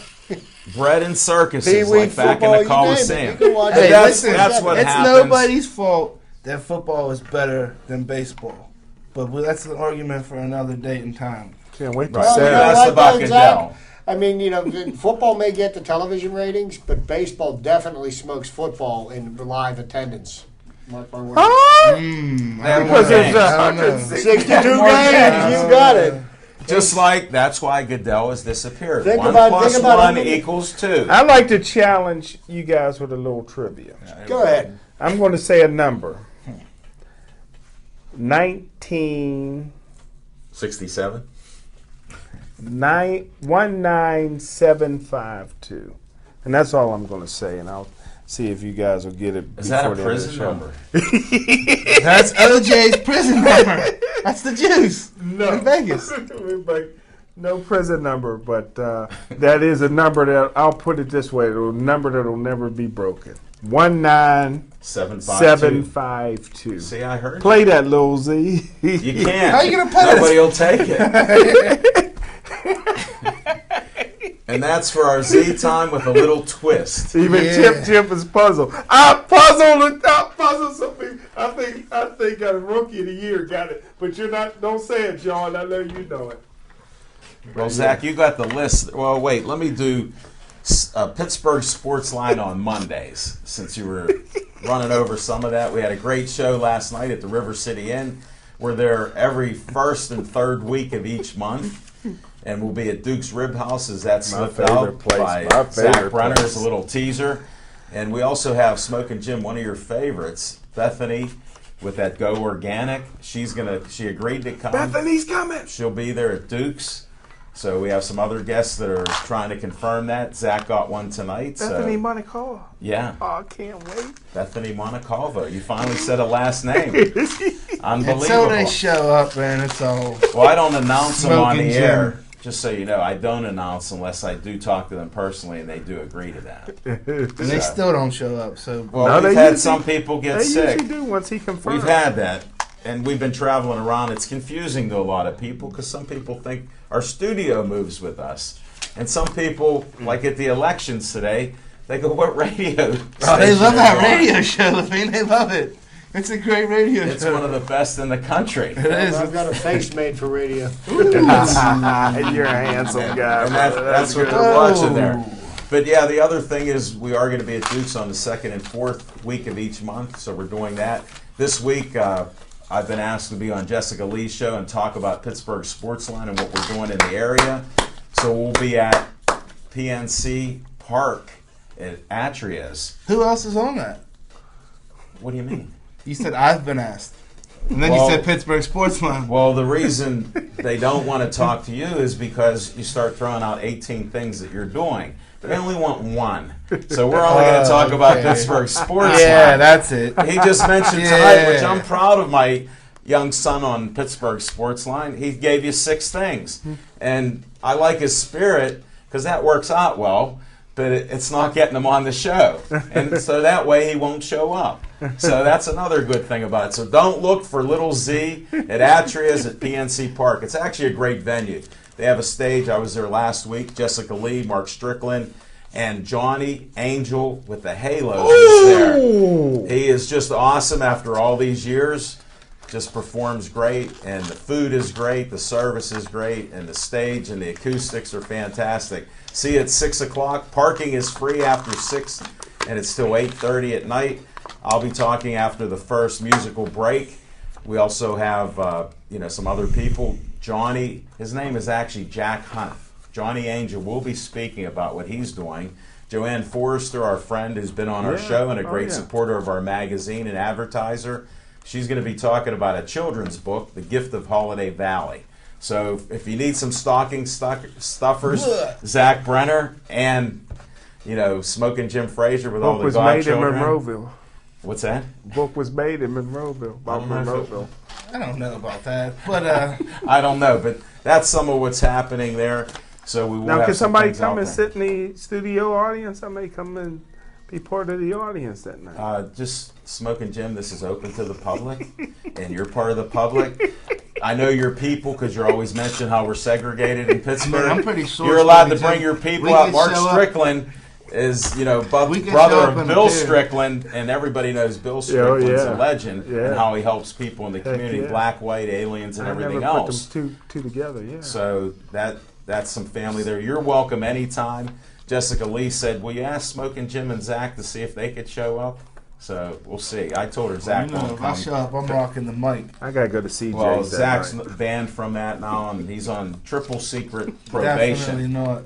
[SPEAKER 1] Bread and circuses,
[SPEAKER 4] Pee-wee
[SPEAKER 1] like back
[SPEAKER 4] football.
[SPEAKER 1] in the
[SPEAKER 4] You name it.
[SPEAKER 1] Coliseum.
[SPEAKER 4] You can watch
[SPEAKER 2] Hey,
[SPEAKER 4] it.
[SPEAKER 1] that's what
[SPEAKER 2] it's
[SPEAKER 1] happens.
[SPEAKER 2] nobody's fault that football is better than baseball. But that's an argument for another date and time.
[SPEAKER 3] Can't wait to
[SPEAKER 1] Right.
[SPEAKER 4] Well,
[SPEAKER 3] say
[SPEAKER 4] you know
[SPEAKER 3] that.
[SPEAKER 1] That's
[SPEAKER 4] what,
[SPEAKER 1] about
[SPEAKER 4] though,
[SPEAKER 1] Goodell.
[SPEAKER 4] Zach? I mean, football may get the television ratings, but baseball definitely smokes football in live attendance. Mark my words.
[SPEAKER 3] Because there's
[SPEAKER 2] I don't know.
[SPEAKER 4] 62 games,
[SPEAKER 3] More games.
[SPEAKER 4] you got it.
[SPEAKER 1] Just like that's why Goodell has disappeared.
[SPEAKER 4] Think
[SPEAKER 1] One
[SPEAKER 4] about-
[SPEAKER 1] plus
[SPEAKER 4] think about how
[SPEAKER 1] one
[SPEAKER 4] many-
[SPEAKER 1] equals 2.
[SPEAKER 3] I'd like to challenge you guys with a little trivia.
[SPEAKER 4] Go ahead.
[SPEAKER 3] I'm going to say a number.
[SPEAKER 1] 67.
[SPEAKER 3] 19752. And that's all I'm going to say, and I'll see if you guys will get it
[SPEAKER 1] Is that a
[SPEAKER 3] before the end of the
[SPEAKER 1] prison
[SPEAKER 3] show.
[SPEAKER 1] number?
[SPEAKER 2] That's OJ's prison number. That's the juice.
[SPEAKER 3] No.
[SPEAKER 2] In Vegas.
[SPEAKER 3] But no prison number, but that is a number that, I'll put it this way, a number that will never be broken. 19752.
[SPEAKER 1] See, I heard.
[SPEAKER 3] Play that, Lil Z.
[SPEAKER 1] You can't.
[SPEAKER 2] How you gonna put it?
[SPEAKER 1] Nobody will take it. And that's for our Z time with a little twist.
[SPEAKER 3] Even
[SPEAKER 2] Yeah.
[SPEAKER 3] Chip is puzzled. I puzzled some people. I think a rookie of the year got it. But you're not, don't say it, John. I know you know it.
[SPEAKER 1] Well, Zach, you got the list. Well, wait, let me do Pittsburgh Sportsline on Mondays, since you were running over some of that. We had a great show last night at the River City Inn. We're there every first and third week of each month. And we'll be at Duke's Rib House, as that slipped
[SPEAKER 3] favorite
[SPEAKER 1] out
[SPEAKER 3] place.
[SPEAKER 1] by
[SPEAKER 3] My
[SPEAKER 1] Zach
[SPEAKER 3] favorite
[SPEAKER 1] Brenner
[SPEAKER 3] place.
[SPEAKER 1] as a little teaser. And we also have Smokin' Jim, one of your favorites, Bethany, with that Go Organic. She agreed to come.
[SPEAKER 3] Bethany's coming.
[SPEAKER 1] She'll be there at Duke's. So we have some other guests that are trying to confirm that. Zach got one tonight.
[SPEAKER 3] Bethany
[SPEAKER 1] So
[SPEAKER 3] Monaco.
[SPEAKER 1] yeah,
[SPEAKER 3] Oh, I can't wait.
[SPEAKER 1] Bethany Monacalvo. You finally said a last name.
[SPEAKER 2] Until
[SPEAKER 1] Unbelievable.
[SPEAKER 2] they show up, man, it's all.
[SPEAKER 1] Well, I don't announce them on the
[SPEAKER 2] Smoking
[SPEAKER 1] air.
[SPEAKER 2] Jim.
[SPEAKER 1] Just so you know, I don't announce unless I do talk to them personally, and they do agree to that.
[SPEAKER 2] And they still don't show up. So
[SPEAKER 1] Well,
[SPEAKER 3] No,
[SPEAKER 1] we've
[SPEAKER 3] they
[SPEAKER 1] had
[SPEAKER 3] usually-
[SPEAKER 1] some people get
[SPEAKER 3] They
[SPEAKER 1] sick.
[SPEAKER 3] usually do once he confirms.
[SPEAKER 1] We've had that, and we've been traveling around. It's confusing to a lot of people because some people think our studio moves with us, and some people, like at the elections today, they go, "What radio?"
[SPEAKER 2] oh, they
[SPEAKER 1] station
[SPEAKER 2] love
[SPEAKER 1] are
[SPEAKER 2] that
[SPEAKER 1] you on?"
[SPEAKER 2] radio show. I mean, they love it. It's a great radio
[SPEAKER 1] It's
[SPEAKER 2] show.
[SPEAKER 1] one of the best in the country.
[SPEAKER 2] It is.
[SPEAKER 4] I've got a face made for radio.
[SPEAKER 3] You're a handsome guy.
[SPEAKER 1] And that's what
[SPEAKER 3] good.
[SPEAKER 1] they're watching there. But yeah, the other thing is we are going to be at Duke's on the second and fourth week of each month, so we're doing that. This week, I've been asked to be on Jessica Lee's show and talk about Pittsburgh Sportsline and what we're doing in the area. So we'll be at PNC Park at Atria's.
[SPEAKER 2] Who else is on that?
[SPEAKER 1] What do you mean?
[SPEAKER 2] You said I've been asked. And then
[SPEAKER 1] Well-
[SPEAKER 2] you said Pittsburgh Sportsline.
[SPEAKER 1] Well, the reason they don't want to talk to you is because you start throwing out 18 things that you're doing. They only want one. So we're only going to talk about
[SPEAKER 2] Okay.
[SPEAKER 1] Pittsburgh Sports.
[SPEAKER 2] Yeah, that's it.
[SPEAKER 1] He just mentioned tonight, which I'm proud of my young son on Pittsburgh Sportsline. He gave you 6 things. And I like his spirit because that works out well, but it's not getting him on the show. And so that way he won't show up. So that's another good thing about it. So don't look for Little Z at Atria's at PNC Park. It's actually a great venue. They have a stage. I was there last week. Jessica Lee, Mark Strickland, and Johnny Angel with the Halos is there. He is just awesome after all these years. Just performs great, and the food is great, the service is great, and the stage and the acoustics are fantastic. See you at 6 o'clock. Parking is free after 6, and it's till 8:30 at night. I'll be talking after the first musical break. We also have some other people. Johnny, his name is actually Jack Hunt. Johnny Angel will be speaking about what he's doing. Joanne Forrester, our friend who's been on our show and a great supporter of our magazine and advertiser, she's going to be talking about a children's book, The Gift of Holiday Valley. So if you need some stocking stuffers, Zach Brenner and Smokin' Jim Frazier with all
[SPEAKER 3] Book
[SPEAKER 1] the
[SPEAKER 3] was made in
[SPEAKER 1] godchildren.
[SPEAKER 3] Monroeville.
[SPEAKER 1] What's that?
[SPEAKER 3] Book was made in Monroeville. By Monroeville.
[SPEAKER 2] I don't know about that. But
[SPEAKER 1] I don't know, but that's some of what's happening there. So we will
[SPEAKER 3] Now,
[SPEAKER 1] have
[SPEAKER 3] can
[SPEAKER 1] some
[SPEAKER 3] somebody
[SPEAKER 1] things
[SPEAKER 3] come
[SPEAKER 1] out
[SPEAKER 3] and
[SPEAKER 1] there.
[SPEAKER 3] sit in the studio audience? Somebody come and Be part of the audience that night.
[SPEAKER 1] Just Smoking Jim, this is open to the public, and you're part of the public. I know your people because you're always mentioning how we're segregated in Pittsburgh.
[SPEAKER 2] I'm pretty sure
[SPEAKER 1] you're allowed to bring your people out. Mark Strickland is, brother of Bill Strickland, and everybody knows Bill Strickland's a legend and how he helps people in the community, black, white, aliens, and everything else.
[SPEAKER 3] Put them two together, yeah.
[SPEAKER 1] So that's some family there. You're welcome anytime. Jessica Lee said, will you ask Smoking Jim and Zach to see if they could show up? So we'll see. I told her Zach won't
[SPEAKER 2] if
[SPEAKER 1] come.
[SPEAKER 2] I show up, I'm rocking the mic.
[SPEAKER 3] I got to go to CJ's.
[SPEAKER 1] Well, Zach's banned from that now, and he's on triple secret probation.
[SPEAKER 2] Definitely not.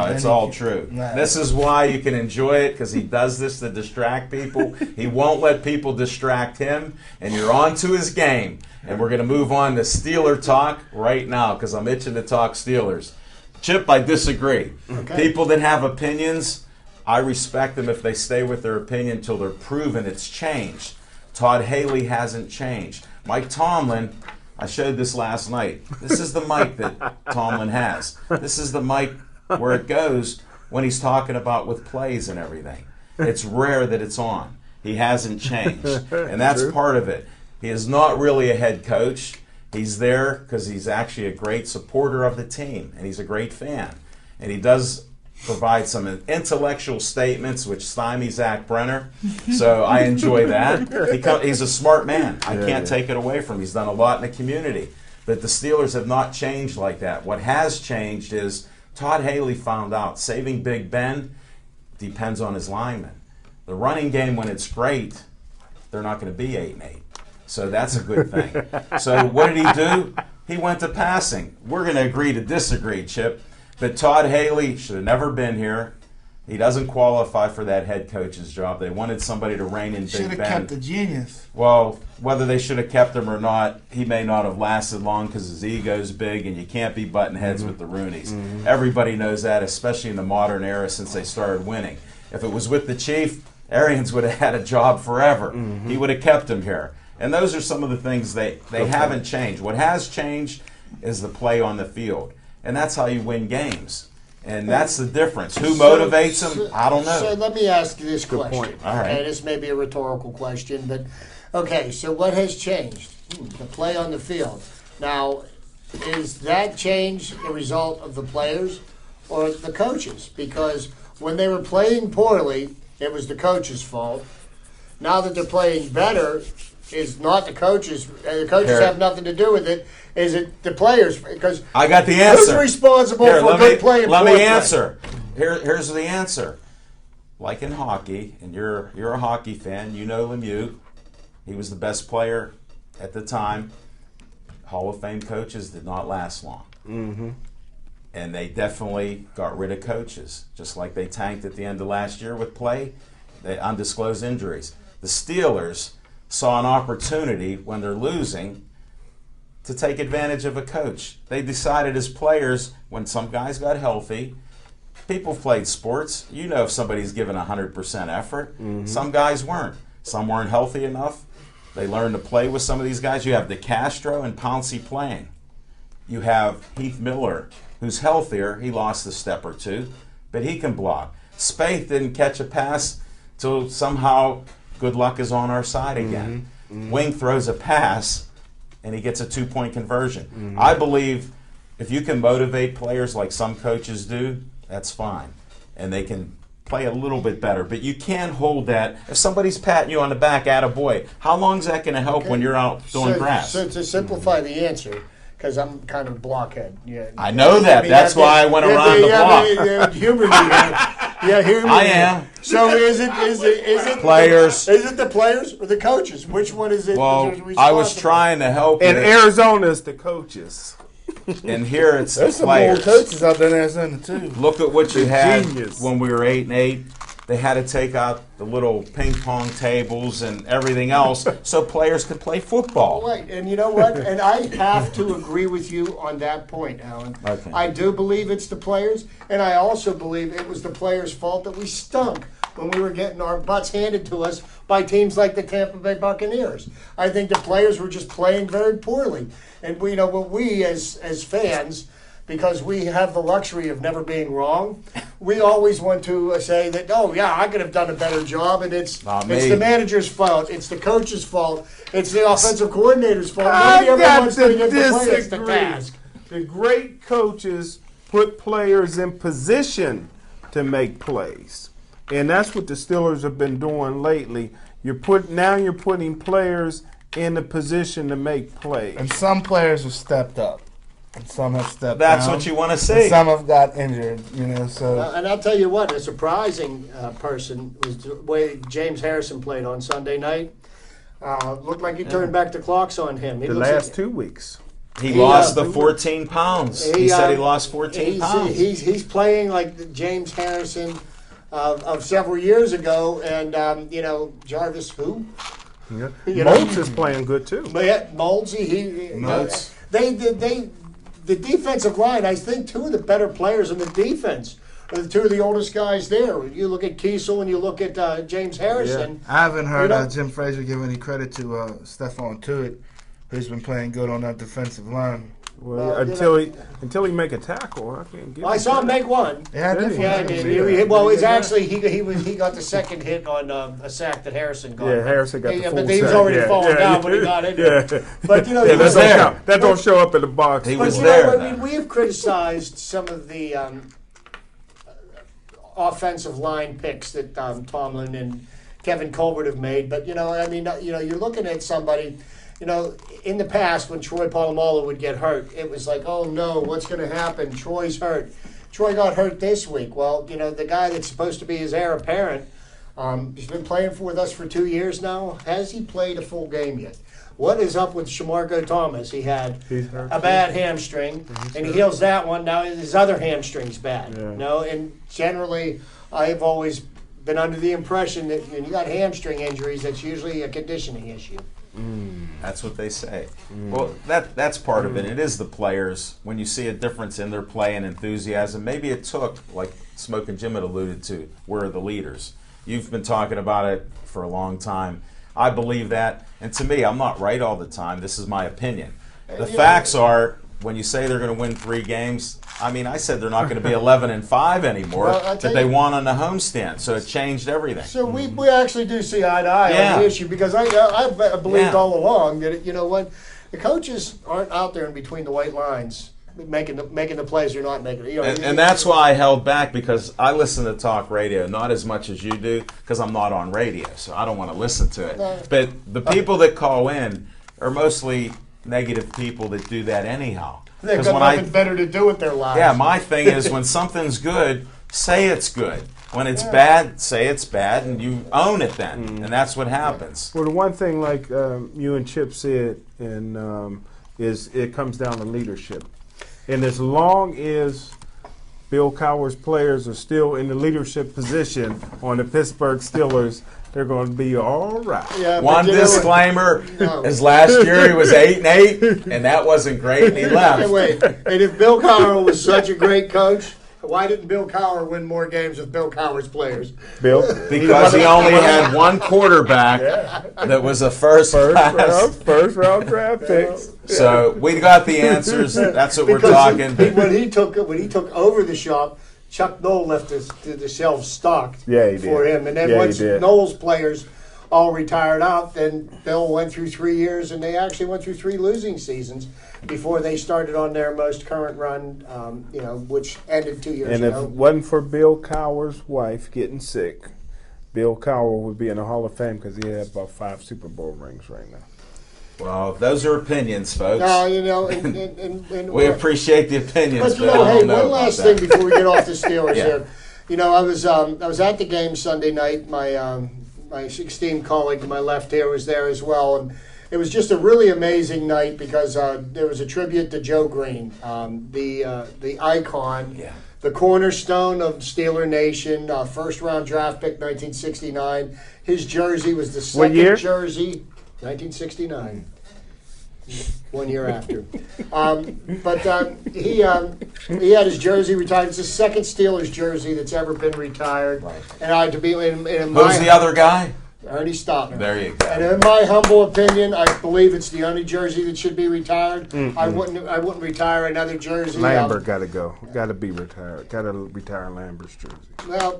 [SPEAKER 1] It's all true.
[SPEAKER 2] Nah.
[SPEAKER 1] This is why you can enjoy it, because he does this to distract people. He won't let people distract him, and you're on to his game. And we're going to move on to Steeler talk right now, because I'm itching to talk Steelers. Chip, I disagree.
[SPEAKER 4] Okay.
[SPEAKER 1] People that have opinions, I respect them if they stay with their opinion until they're proven it's changed. Todd Haley hasn't changed. Mike Tomlin, I showed this last night. This is the mic that Tomlin has. This is the mic where it goes when he's talking about with plays and everything. It's rare that it's on. He hasn't changed, and that's part of it. He is not really a head coach. He's there because he's actually a great supporter of the team, and he's a great fan. And he does provide some intellectual statements which stymie Zach Brenner, so I enjoy that. He's a smart man. I can't take it away from him. He's done a lot in the community. But the Steelers have not changed like that. What has changed is Todd Haley found out saving Big Ben depends on his linemen. The running game, when it's great, they're not going to be 8-8. So that's a good thing. So what did he do? He went to passing. We're going to agree to disagree, Chip. But Todd Haley should have never been here. He doesn't qualify for that head coach's job. They wanted somebody to rein in Big Ben.
[SPEAKER 2] Should have kept the genius.
[SPEAKER 1] Well, whether they should have kept him or not, he may not have lasted long because his ego's big, and you can't be butting heads with the Rooneys. Everybody knows that, especially in the modern era since they started winning. If it was with the Chief, Arians would have had a job forever. He would have kept him here. And those are some of the things they haven't changed. What has changed is the play on the field. And that's how you win games. And that's the difference. Who motivates them? I don't know.
[SPEAKER 4] So let me ask you this question.
[SPEAKER 1] Point. All right.
[SPEAKER 4] Okay, this may be a rhetorical question, but okay, so what has changed? The play on the field. Now, is that change a result of the players or the coaches? Because when they were playing poorly, it was the coach's fault. Now that they're playing better, is not the coaches. The coaches have nothing to do with it. Is it the players? Because
[SPEAKER 1] I got the answer.
[SPEAKER 4] Who's responsible for good play and
[SPEAKER 1] Let
[SPEAKER 4] poor
[SPEAKER 1] me
[SPEAKER 4] play?
[SPEAKER 1] answer. Here's the answer. Like in hockey, and you're a hockey fan. You know Lemieux. He was the best player at the time. Hall of Fame coaches did not last long. And they definitely got rid of coaches, just like they tanked at the end of last year with play, undisclosed injuries. The Steelers saw an opportunity when they're losing to take advantage of a coach. They decided as players, when some guys got healthy, people played sports. You know if somebody's given 100% effort. Some guys weren't. Some weren't healthy enough. They learned to play with some of these guys. You have DeCastro and Pouncey playing. You have Heath Miller, who's healthier. He lost a step or two, but he can block. Spaeth didn't catch a pass till somehow good luck is on our side again. Wing throws a pass, and he gets a 2-point conversion. I believe if you can motivate players like some coaches do, that's fine. And they can play a little bit better. But you can't hold that. If somebody's patting you on the back, attaboy, how long is that going to help when you're out doing grass?
[SPEAKER 4] So to simplify the answer, because I'm kind of blockhead. Yeah,
[SPEAKER 1] I know that. That's why I went around the block.
[SPEAKER 4] Humor me. Humor me.
[SPEAKER 1] I am.
[SPEAKER 4] So is it
[SPEAKER 1] players?
[SPEAKER 4] Is it the players or the coaches? Which one is it?
[SPEAKER 1] Well, I was trying to help you.
[SPEAKER 3] And Arizona is the coaches.
[SPEAKER 1] And here it's
[SPEAKER 2] There's
[SPEAKER 1] the
[SPEAKER 2] some
[SPEAKER 1] players.
[SPEAKER 2] old coaches out there in Arizona too.
[SPEAKER 1] Look at what you had
[SPEAKER 3] Genius.
[SPEAKER 1] when we were 8-8. They had to take out the little ping pong tables and everything else so players could play football.
[SPEAKER 4] Right, and you know what? And I have to agree with you on that point, Alan.
[SPEAKER 1] Okay.
[SPEAKER 4] I do believe it's the players, and I also believe it was the players' fault that we stunk when we were getting our butts handed to us by teams like the Tampa Bay Buccaneers. I think the players were just playing very poorly. And we, what we as fans, because we have the luxury of never being wrong, we always want to say that, oh, yeah, I could have done a better job, and it's the manager's fault. It's the coach's fault. It's the offensive coordinator's fault. Nobody ever wants to get the players to task.
[SPEAKER 3] The great coaches put players in position to make plays. And that's what the Steelers have been doing lately. You're putting players in a position to make plays.
[SPEAKER 2] And some players have stepped up. And some have stepped
[SPEAKER 1] That's
[SPEAKER 2] down.
[SPEAKER 1] what you want to see.
[SPEAKER 2] And some have got injured, so.
[SPEAKER 4] And I'll tell you what, a surprising person was the way James Harrison played on Sunday night. Looked like he turned back the clocks on him.
[SPEAKER 3] The last 2 weeks.
[SPEAKER 1] He lost the 14 pounds. He said he lost 14 pounds.
[SPEAKER 4] He's playing like the James Harrison of several years ago. And, Jarvis, who?
[SPEAKER 3] Yeah. Moulds is playing good, too.
[SPEAKER 4] Moulds, the defensive line, I think two of the better players in the defense are the two of the oldest guys there. You look at Kiesel and you look at James Harrison.
[SPEAKER 2] Yeah. I haven't heard Jim Frazier give any credit to Stephon Tuitt, who's been playing good on that defensive line.
[SPEAKER 3] Well, until he make a tackle, I can't get.
[SPEAKER 4] I saw him make one.
[SPEAKER 2] Yeah,
[SPEAKER 4] he got the second hit on a sack that Harrison got.
[SPEAKER 3] Yeah, Harrison got the full
[SPEAKER 4] but he was already falling down when he got in there. But
[SPEAKER 3] that don't show up in the box.
[SPEAKER 1] He was there.
[SPEAKER 4] We have criticized some of the offensive line picks that Tomlin and Kevin Colbert have made, but you're looking at somebody. In the past, when Troy Polamalu would get hurt, it was like, oh no, what's going to happen? Troy's hurt. Troy got hurt this week. Well, the guy that's supposed to be his heir apparent, he's been playing with us for 2 years now. Has he played a full game yet? What is up with Shamarko Thomas? He had a bad hamstring, and he heals that one. Now his other hamstring's bad.
[SPEAKER 3] Yeah.
[SPEAKER 4] And generally, I've always been under the impression that when you got hamstring injuries, that's usually a conditioning issue.
[SPEAKER 1] That's what they say. Well, that's part of it. It is the players. When you see a difference in their play and enthusiasm, maybe it took, like Smoke and Jim had alluded to, where are the leaders? You've been talking about it for a long time. I believe that. And to me, I'm not right all the time. This is my opinion. The facts are, when you say they're going to win 3 games, I said they're not going to be 11-5 anymore, that they won on the homestand. So it changed everything.
[SPEAKER 4] So we actually do see eye to eye on the issue, because I believed all along that the coaches aren't out there in between the white lines making the plays you're not making.
[SPEAKER 1] And that's why I held back, because I listen to talk radio, not as much as you do, because I'm not on radio, so I don't want to listen to it. But the people that call in are mostly negative people that do that anyhow.
[SPEAKER 4] They've got nothing better to do with their lives.
[SPEAKER 1] Yeah, my thing is, when something's good, say it's good. When it's bad, say it's bad, and you own it then. And that's what happens.
[SPEAKER 3] Well, the one thing, like you and Chip said, is it comes down to leadership. And as long as Bill Cowher's players are still in the leadership position on the Pittsburgh Steelers, they're going to be all right.
[SPEAKER 4] Yeah,
[SPEAKER 1] one disclaimer is last year he was 8-8, and that wasn't great, and he left.
[SPEAKER 4] Wait, and if Bill Cowher was such a great coach, why didn't Bill Cowher win more games with Bill Cowher's players?
[SPEAKER 1] Because he only had one quarterback that was a first
[SPEAKER 3] round draft pick.
[SPEAKER 1] So we got the answers. That's what we're talking.
[SPEAKER 4] When he took over the shop, Chuck Noll left the shelves stocked for him. And then once Noll's players all retired out, then Bill went through 3 years, and they actually went through 3 losing seasons before they started on their most current run, which ended 2 years ago.
[SPEAKER 3] And if it wasn't for Bill Cowher's wife getting sick, Bill Cowher would be in the Hall of Fame, because he had about 5 Super Bowl rings right now.
[SPEAKER 1] Well, those are opinions, folks.
[SPEAKER 4] No, and
[SPEAKER 1] we appreciate the opinions.
[SPEAKER 4] But hey, one last thing before we get off the Steelers here. I was at the game Sunday night. My esteemed colleague to my left here was there as well, and it was just a really amazing night, because there was a tribute to Joe Green, the icon, the cornerstone of Steeler Nation, first-round draft pick, 1969. His jersey was the second jersey, 1969. 1 year after. But he had his jersey retired. It's the second Steelers jersey that's ever been retired.
[SPEAKER 1] Right.
[SPEAKER 4] And to be in
[SPEAKER 1] who's the other guy?
[SPEAKER 4] Ernie Stopner.
[SPEAKER 1] There you go.
[SPEAKER 4] And in my humble opinion, I believe it's the only jersey that should be retired.
[SPEAKER 3] Mm-mm.
[SPEAKER 4] I wouldn't retire another jersey.
[SPEAKER 3] Lambert got to go. Got to be retired. Got to retire Lambert's jersey.
[SPEAKER 4] Well,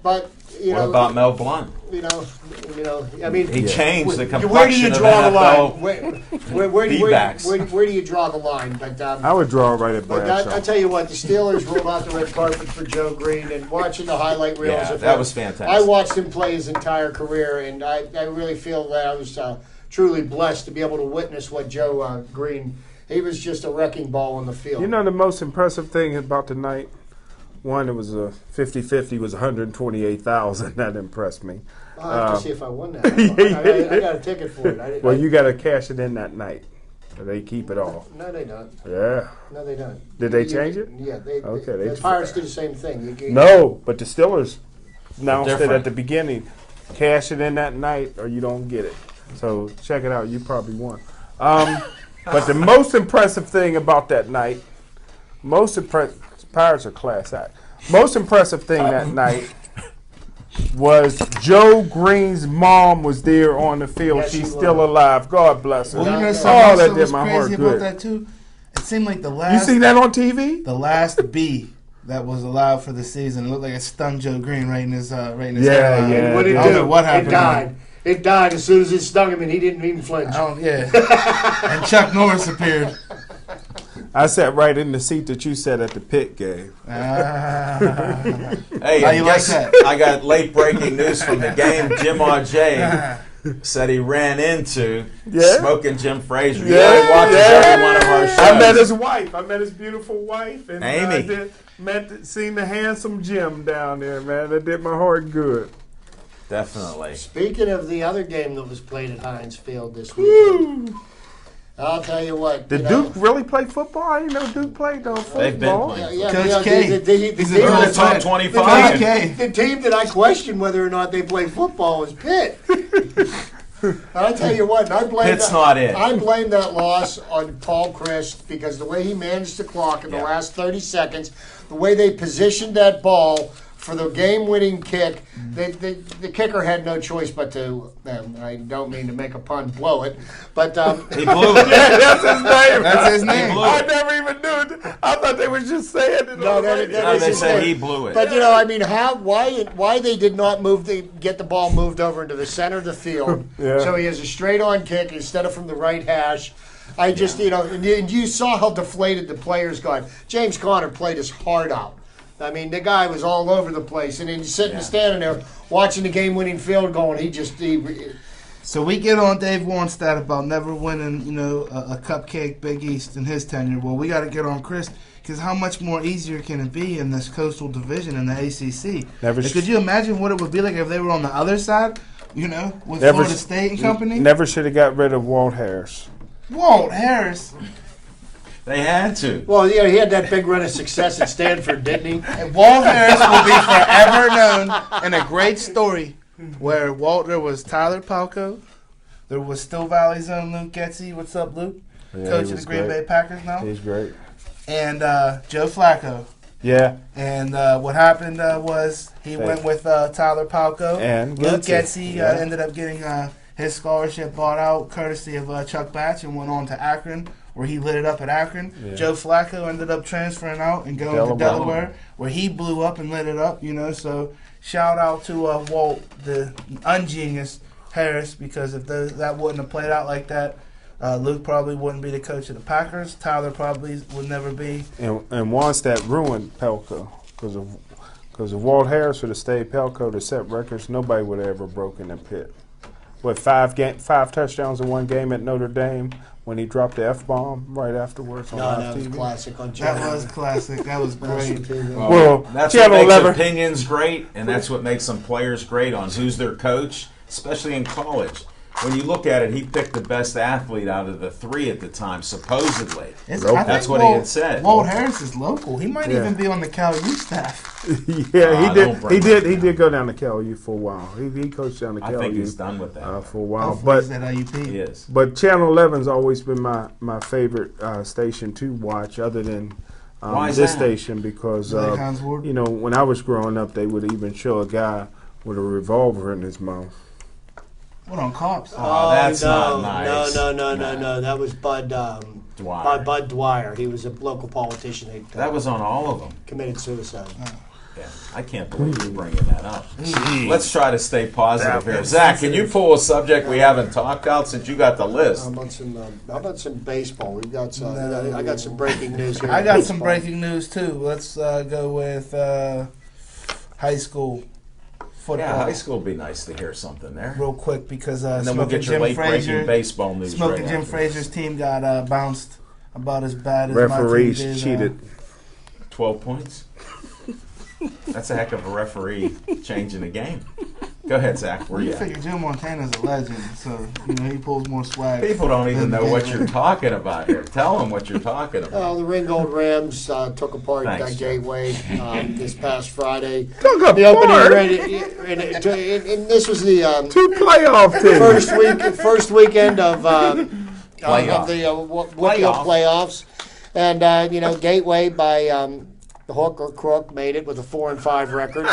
[SPEAKER 4] but
[SPEAKER 1] What about Mel Blount?
[SPEAKER 4] I mean,
[SPEAKER 1] He changed the complexion
[SPEAKER 4] where do you draw the
[SPEAKER 1] of
[SPEAKER 4] line?
[SPEAKER 1] NFL.
[SPEAKER 4] Where do you draw the line? But
[SPEAKER 3] I would draw right at Bradshaw.
[SPEAKER 4] I tell you what, the Steelers rolled out the red carpet for Joe Green, and watching the highlight reels
[SPEAKER 1] Yeah,
[SPEAKER 4] of
[SPEAKER 1] that
[SPEAKER 4] him,
[SPEAKER 1] was fantastic.
[SPEAKER 4] I watched him play his entire career, and I really feel that I was truly blessed to be able to witness what Joe Green. He was just a wrecking ball on the field.
[SPEAKER 3] You know the most impressive thing about the night? One, it was a 50-50, was 128,000. That impressed me.
[SPEAKER 4] I'll have to see if I won that. I got a ticket for it.
[SPEAKER 3] Well, you got to cash it in that night. They keep it all.
[SPEAKER 4] No, they don't.
[SPEAKER 3] Yeah.
[SPEAKER 4] No, they don't.
[SPEAKER 3] Did they change it?
[SPEAKER 4] Yeah.
[SPEAKER 3] Okay.
[SPEAKER 4] The Pirates do the same thing.
[SPEAKER 3] No, but the Steelers announced it
[SPEAKER 1] different.
[SPEAKER 3] at the beginning. Cash it in that night or you don't get it. So check it out. You probably won. But the most impressive thing about that night, Pirates are class act. Most impressive thing that night was Joe Green's mom was there on the field.
[SPEAKER 4] Yes,
[SPEAKER 3] She's
[SPEAKER 4] she
[SPEAKER 3] still
[SPEAKER 4] was.
[SPEAKER 3] alive. God bless her.
[SPEAKER 2] Well, you know
[SPEAKER 3] Oh,
[SPEAKER 2] something
[SPEAKER 3] that
[SPEAKER 2] else
[SPEAKER 3] did
[SPEAKER 2] was
[SPEAKER 3] my
[SPEAKER 2] crazy
[SPEAKER 3] heart
[SPEAKER 2] about
[SPEAKER 3] good.
[SPEAKER 2] that too? It seemed like the
[SPEAKER 3] You
[SPEAKER 2] last
[SPEAKER 3] seen that on TV?
[SPEAKER 2] the last B that was allowed for the season. It looked like it stung Joe Green right in his
[SPEAKER 3] Yeah,
[SPEAKER 2] hairline.
[SPEAKER 3] yeah.
[SPEAKER 4] What did it
[SPEAKER 2] I don't
[SPEAKER 4] do?
[SPEAKER 2] know what happened.
[SPEAKER 4] It died. It died as soon as it stung him, and he didn't even flinch.
[SPEAKER 2] And Chuck Norris appeared.
[SPEAKER 3] I sat right in the seat that you sat at the Pitt game.
[SPEAKER 1] Hey,
[SPEAKER 2] How
[SPEAKER 1] and
[SPEAKER 2] you like
[SPEAKER 1] guess
[SPEAKER 2] that?
[SPEAKER 1] I got late breaking news from the game. Jim R.J. said he ran into Smoking Jim Frazier. He watches every one of our shows.
[SPEAKER 3] I met his wife. I met his beautiful wife. And
[SPEAKER 1] Amy.
[SPEAKER 3] Seen the handsome Jim down there, man. That did my heart good.
[SPEAKER 1] Definitely.
[SPEAKER 4] Speaking of the other game that was played at Heinz Field this weekend, I'll tell you what.
[SPEAKER 3] Did Duke really play football? I didn't know Duke played no football.
[SPEAKER 1] They've been playing.
[SPEAKER 2] Coach K.
[SPEAKER 4] The
[SPEAKER 1] They're in the top 25.
[SPEAKER 2] Coach K.
[SPEAKER 4] the team that I question whether or not they play football is Pitt. I'll tell you what, I blame
[SPEAKER 1] Pitt's not it.
[SPEAKER 4] I blame that loss on Paul Christ because the way he managed the clock in the last 30 seconds, the way they positioned that ball for the game-winning kick, the kicker had no choice but to, I don't mean to make a pun, blow it, but
[SPEAKER 1] He blew it.
[SPEAKER 3] That's his name.
[SPEAKER 2] That's his name.
[SPEAKER 3] I never even knew it. I thought they was just saying it.
[SPEAKER 4] No,
[SPEAKER 3] on the
[SPEAKER 4] that-
[SPEAKER 3] radio.
[SPEAKER 4] that
[SPEAKER 1] No,
[SPEAKER 4] is
[SPEAKER 1] they
[SPEAKER 4] his
[SPEAKER 1] said
[SPEAKER 4] name.
[SPEAKER 1] he blew it.
[SPEAKER 4] But I mean, why they did not get the ball moved over into the center of the field,
[SPEAKER 3] Yeah.
[SPEAKER 4] so he has a straight-on kick instead of from the right hash. I just, and you saw how deflated the players got. James Conner played his heart out. I mean, the guy was all over the place, and then he's standing there watching the game-winning field goal, and
[SPEAKER 2] So we get on Dave Warnstead about never winning, a cupcake Big East in his tenure. Well, we got to get on Chris because how much more easier can it be in this Coastal Division in the ACC? Could you imagine what it would be like if they were on the other side, with Florida State and company?
[SPEAKER 3] Never should have got rid of Walt Harris.
[SPEAKER 2] Walt Harris.
[SPEAKER 1] They had to.
[SPEAKER 4] Well, he had that big run of success at Stanford, didn't he?
[SPEAKER 2] And Walt Harris will be forever known in a great story where there was Tyler Palco, there was Still Valley's own Luke Getzey. What's up, Luke?
[SPEAKER 3] Yeah,
[SPEAKER 2] Coach
[SPEAKER 3] he
[SPEAKER 2] of the
[SPEAKER 3] was
[SPEAKER 2] Green
[SPEAKER 3] great.
[SPEAKER 2] Bay Packers now.
[SPEAKER 3] He's great.
[SPEAKER 2] And Joe Flacco.
[SPEAKER 3] Yeah.
[SPEAKER 2] And what happened was he went with Tyler Palco.
[SPEAKER 3] And
[SPEAKER 2] Luke
[SPEAKER 3] Getzey.
[SPEAKER 2] Getzey ended up getting his scholarship bought out courtesy of Chuck Batch and went on to Akron, where he lit it up at Akron.
[SPEAKER 3] Yeah.
[SPEAKER 2] Joe Flacco ended up transferring out and going to Delaware, where he blew up and lit it up, So shout out to Walt, the ungenius Harris, because if that wouldn't have played out like that, Luke probably wouldn't be the coach of the Packers. Tyler probably would never be.
[SPEAKER 3] And once that ruined Pelco because if Walt Harris would have stayed Pelco to set records, nobody would have ever broken in Pitt. What, 5 touchdowns in one game at Notre Dame when he dropped the F-bomb right afterwards on live
[SPEAKER 4] that was
[SPEAKER 3] TV?
[SPEAKER 4] classic on Joe.
[SPEAKER 2] That was classic. That was great.
[SPEAKER 3] Well,
[SPEAKER 1] That's what
[SPEAKER 3] Channel
[SPEAKER 1] makes
[SPEAKER 3] 11.
[SPEAKER 1] opinions great, and that's what makes some players great on who's their coach, especially in college. When you look at it, he picked the best athlete out of the 3 at the time, supposedly. That's what he had said.
[SPEAKER 2] Walt Harris is local. He might
[SPEAKER 3] Yeah.
[SPEAKER 2] even be on the Cal Youth staff.
[SPEAKER 3] Yeah,
[SPEAKER 1] don't bring that
[SPEAKER 3] He
[SPEAKER 1] down.
[SPEAKER 3] did go down to Cal U for a while. He coached down to
[SPEAKER 1] I
[SPEAKER 3] Cal
[SPEAKER 1] think
[SPEAKER 3] U
[SPEAKER 1] he's done with that.
[SPEAKER 3] for a while.
[SPEAKER 2] Hopefully
[SPEAKER 3] But
[SPEAKER 2] he's at IUP.
[SPEAKER 1] He is.
[SPEAKER 3] But Channel 11's always been my favorite station to watch, other than
[SPEAKER 1] Why is
[SPEAKER 3] this
[SPEAKER 1] that?
[SPEAKER 3] station, because
[SPEAKER 2] Like Hans Ward?
[SPEAKER 3] when I was growing up, they would even show a guy with a revolver in his mouth.
[SPEAKER 2] What, on Cops?
[SPEAKER 1] Oh, that's not nice.
[SPEAKER 4] No. That was Bud
[SPEAKER 1] Dwyer.
[SPEAKER 4] Bud Dwyer. He was a local politician.
[SPEAKER 1] That was on all of them.
[SPEAKER 4] Committed suicide.
[SPEAKER 1] Yeah, I can't believe you're bringing that up. Let's try to stay positive here. Zach, can you pull a subject we haven't talked about since you got the list?
[SPEAKER 4] How about some baseball? We've got some. I got some breaking news here.
[SPEAKER 2] I got some breaking news too. Let's go with high school football.
[SPEAKER 1] Yeah, high school would be nice to hear something there.
[SPEAKER 2] Real quick, because
[SPEAKER 1] And then we'll get your late-breaking baseball news.
[SPEAKER 2] Smoking
[SPEAKER 1] right
[SPEAKER 2] Jim
[SPEAKER 1] after.
[SPEAKER 2] Frazier's team got bounced about as bad as
[SPEAKER 3] Referees
[SPEAKER 2] my team did.
[SPEAKER 3] cheated.
[SPEAKER 1] 12 points? That's a heck of a referee changing the game. Go ahead, Zach. Where you
[SPEAKER 2] You
[SPEAKER 1] at?
[SPEAKER 2] figure Joe Montana's a legend, so he pulls more swag.
[SPEAKER 1] People don't even know what you're talking about here. Tell them what you're talking about.
[SPEAKER 4] The Ringgold Rams took apart
[SPEAKER 1] Thanks, Joe.
[SPEAKER 4] Gateway this past Friday.
[SPEAKER 3] Took
[SPEAKER 4] The opening
[SPEAKER 3] apart?
[SPEAKER 4] and this was the
[SPEAKER 3] Two playoff teams.
[SPEAKER 4] first weekend of the
[SPEAKER 1] Playoff.
[SPEAKER 4] playoffs, and Gateway by the hook or crook made it with a 4-5 record,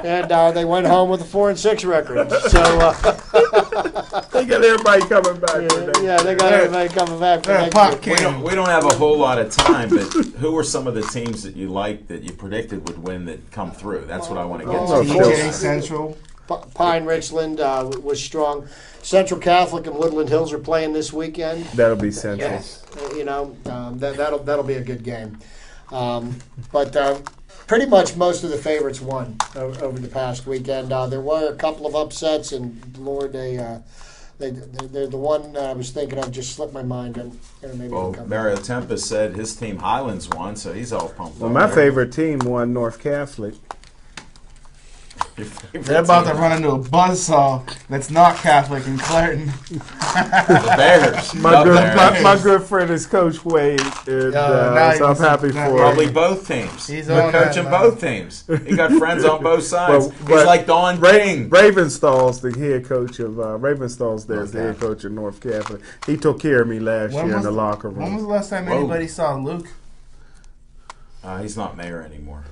[SPEAKER 4] and they went home with a 4-6 record. So
[SPEAKER 3] They got everybody coming back.
[SPEAKER 4] they got everybody coming back. For
[SPEAKER 2] They're a
[SPEAKER 4] next
[SPEAKER 2] pop
[SPEAKER 4] year.
[SPEAKER 2] can.
[SPEAKER 1] We don't have a whole lot of time, but who were some of the teams that you liked that you predicted would win that come through? That's what I want to get
[SPEAKER 4] Oh,
[SPEAKER 1] to.
[SPEAKER 2] TJ Central.
[SPEAKER 4] Pine Richland was strong. Central Catholic and Woodland Hills are playing this weekend.
[SPEAKER 3] That'll be Central.
[SPEAKER 4] Yes, that'll be a good game. But pretty much most of the favorites won over the past weekend. There were a couple of upsets, and Lord, they're the one I was thinking of just slipped my mind. And maybe it'll
[SPEAKER 1] Well,
[SPEAKER 4] come
[SPEAKER 1] Mario
[SPEAKER 4] back.
[SPEAKER 1] Tempest said his team Highlands won, so he's all pumped
[SPEAKER 3] Well,
[SPEAKER 1] up
[SPEAKER 3] my
[SPEAKER 1] there.
[SPEAKER 3] favorite team won North Catholic.
[SPEAKER 1] Your favorite
[SPEAKER 2] They're about to
[SPEAKER 1] team.
[SPEAKER 2] run into a buzzsaw that's not Catholic in Clareton.
[SPEAKER 1] The Bears.
[SPEAKER 3] My
[SPEAKER 1] The
[SPEAKER 3] good,
[SPEAKER 1] Bears.
[SPEAKER 3] my good friend is Coach Wade, and
[SPEAKER 2] now
[SPEAKER 3] so I'm
[SPEAKER 2] he's-
[SPEAKER 3] happy
[SPEAKER 2] now-
[SPEAKER 3] for
[SPEAKER 1] Probably
[SPEAKER 3] him.
[SPEAKER 1] both teams.
[SPEAKER 2] He's
[SPEAKER 1] They're
[SPEAKER 2] on that,
[SPEAKER 1] coaching
[SPEAKER 2] man.
[SPEAKER 1] both teams. He got friends on both sides.
[SPEAKER 3] But
[SPEAKER 1] He's like Don King.
[SPEAKER 3] Ravenstall's the head coach of Ravenstall's there's the
[SPEAKER 1] Okay.
[SPEAKER 3] head coach of North Catholic. He took care of me last
[SPEAKER 2] When
[SPEAKER 3] year in
[SPEAKER 2] was
[SPEAKER 3] the
[SPEAKER 2] the-
[SPEAKER 3] locker
[SPEAKER 2] When was
[SPEAKER 3] room.
[SPEAKER 2] the last time
[SPEAKER 1] Whoa.
[SPEAKER 2] anybody saw Luke?
[SPEAKER 1] He's not mayor anymore.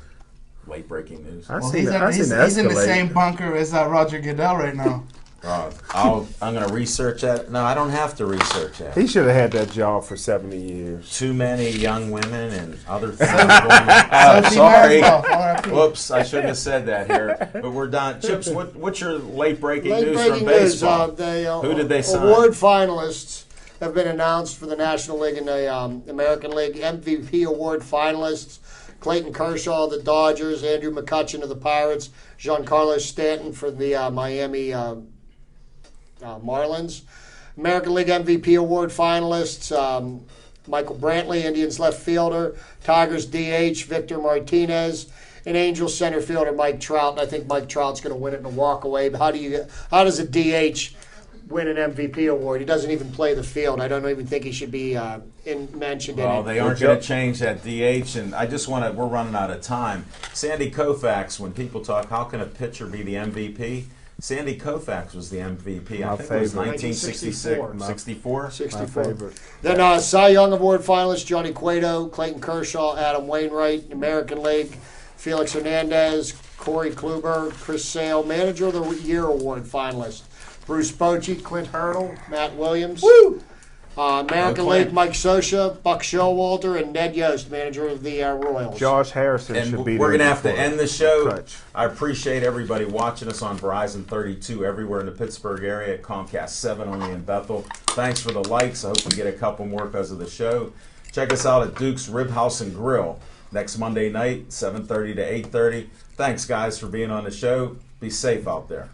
[SPEAKER 1] Late breaking news.
[SPEAKER 3] I
[SPEAKER 2] Well,
[SPEAKER 3] seen
[SPEAKER 2] he's,
[SPEAKER 3] it- I
[SPEAKER 2] in,
[SPEAKER 3] seen
[SPEAKER 2] he's,
[SPEAKER 3] it
[SPEAKER 2] he's in the
[SPEAKER 3] escalate.
[SPEAKER 2] same bunker as Roger Goodell right now.
[SPEAKER 1] I'm going to research that. No, I don't have to research that.
[SPEAKER 3] He should have had that job for 70 years.
[SPEAKER 1] Too many young women and other things going on.
[SPEAKER 2] Sophie
[SPEAKER 1] Sorry.
[SPEAKER 2] Maslow, RIP.
[SPEAKER 1] Whoops, I shouldn't have said that here. But we're done. Chips, what's your late breaking
[SPEAKER 4] Late
[SPEAKER 1] news
[SPEAKER 4] breaking
[SPEAKER 1] from
[SPEAKER 4] news.
[SPEAKER 1] baseball?
[SPEAKER 4] Who
[SPEAKER 1] did they sign?
[SPEAKER 4] Award finalists have been announced for the National League and the American League. MVP award finalists: Clayton Kershaw of the Dodgers, Andrew McCutchen of the Pirates, Giancarlo Stanton for the Miami Marlins. American League MVP award finalists: Michael Brantley, Indians left fielder; Tigers DH Victor Martinez; and Angels center fielder Mike Trout. And I think Mike Trout's going to win it in a walk-away. But how does a DH win an MVP award? He doesn't even play the field. I don't even think he should be mentioned in
[SPEAKER 1] Well,
[SPEAKER 4] it.
[SPEAKER 1] they aren't going to change that DH, and I just want to. We're running out of time. Sandy Koufax. When people talk, how can a pitcher be the MVP? Sandy Koufax was the MVP. I
[SPEAKER 3] My
[SPEAKER 1] think it was
[SPEAKER 3] favorite.
[SPEAKER 1] 1966,
[SPEAKER 4] 1964.
[SPEAKER 1] 64.
[SPEAKER 4] 64.
[SPEAKER 3] My favorite.
[SPEAKER 4] Then Cy Young Award finalists Johnny Cueto, Clayton Kershaw, Adam Wainwright. American League, Felix Hernandez, Corey Kluber, Chris Sale. Manager of the Year Award finalist Bruce Bochy, Clint Hurdle, Matt Williams. Woo! American
[SPEAKER 1] Okay.
[SPEAKER 4] League, Mike Scioscia, Buck Showalter, and Ned Yost, manager of the Royals.
[SPEAKER 3] Josh Harrison
[SPEAKER 1] And
[SPEAKER 3] should be
[SPEAKER 1] we're
[SPEAKER 3] there
[SPEAKER 1] going to have to
[SPEAKER 3] before
[SPEAKER 1] end the show.
[SPEAKER 3] Kutch.
[SPEAKER 1] I appreciate everybody watching us on Verizon 32 everywhere in the Pittsburgh area, at Comcast 7 only in Bethel. Thanks for the likes. I hope we get a couple more because of the show. Check us out at Duke's Rib House and Grill next Monday night, 7:30 to 8:30. Thanks, guys, for being on the show. Be safe out there.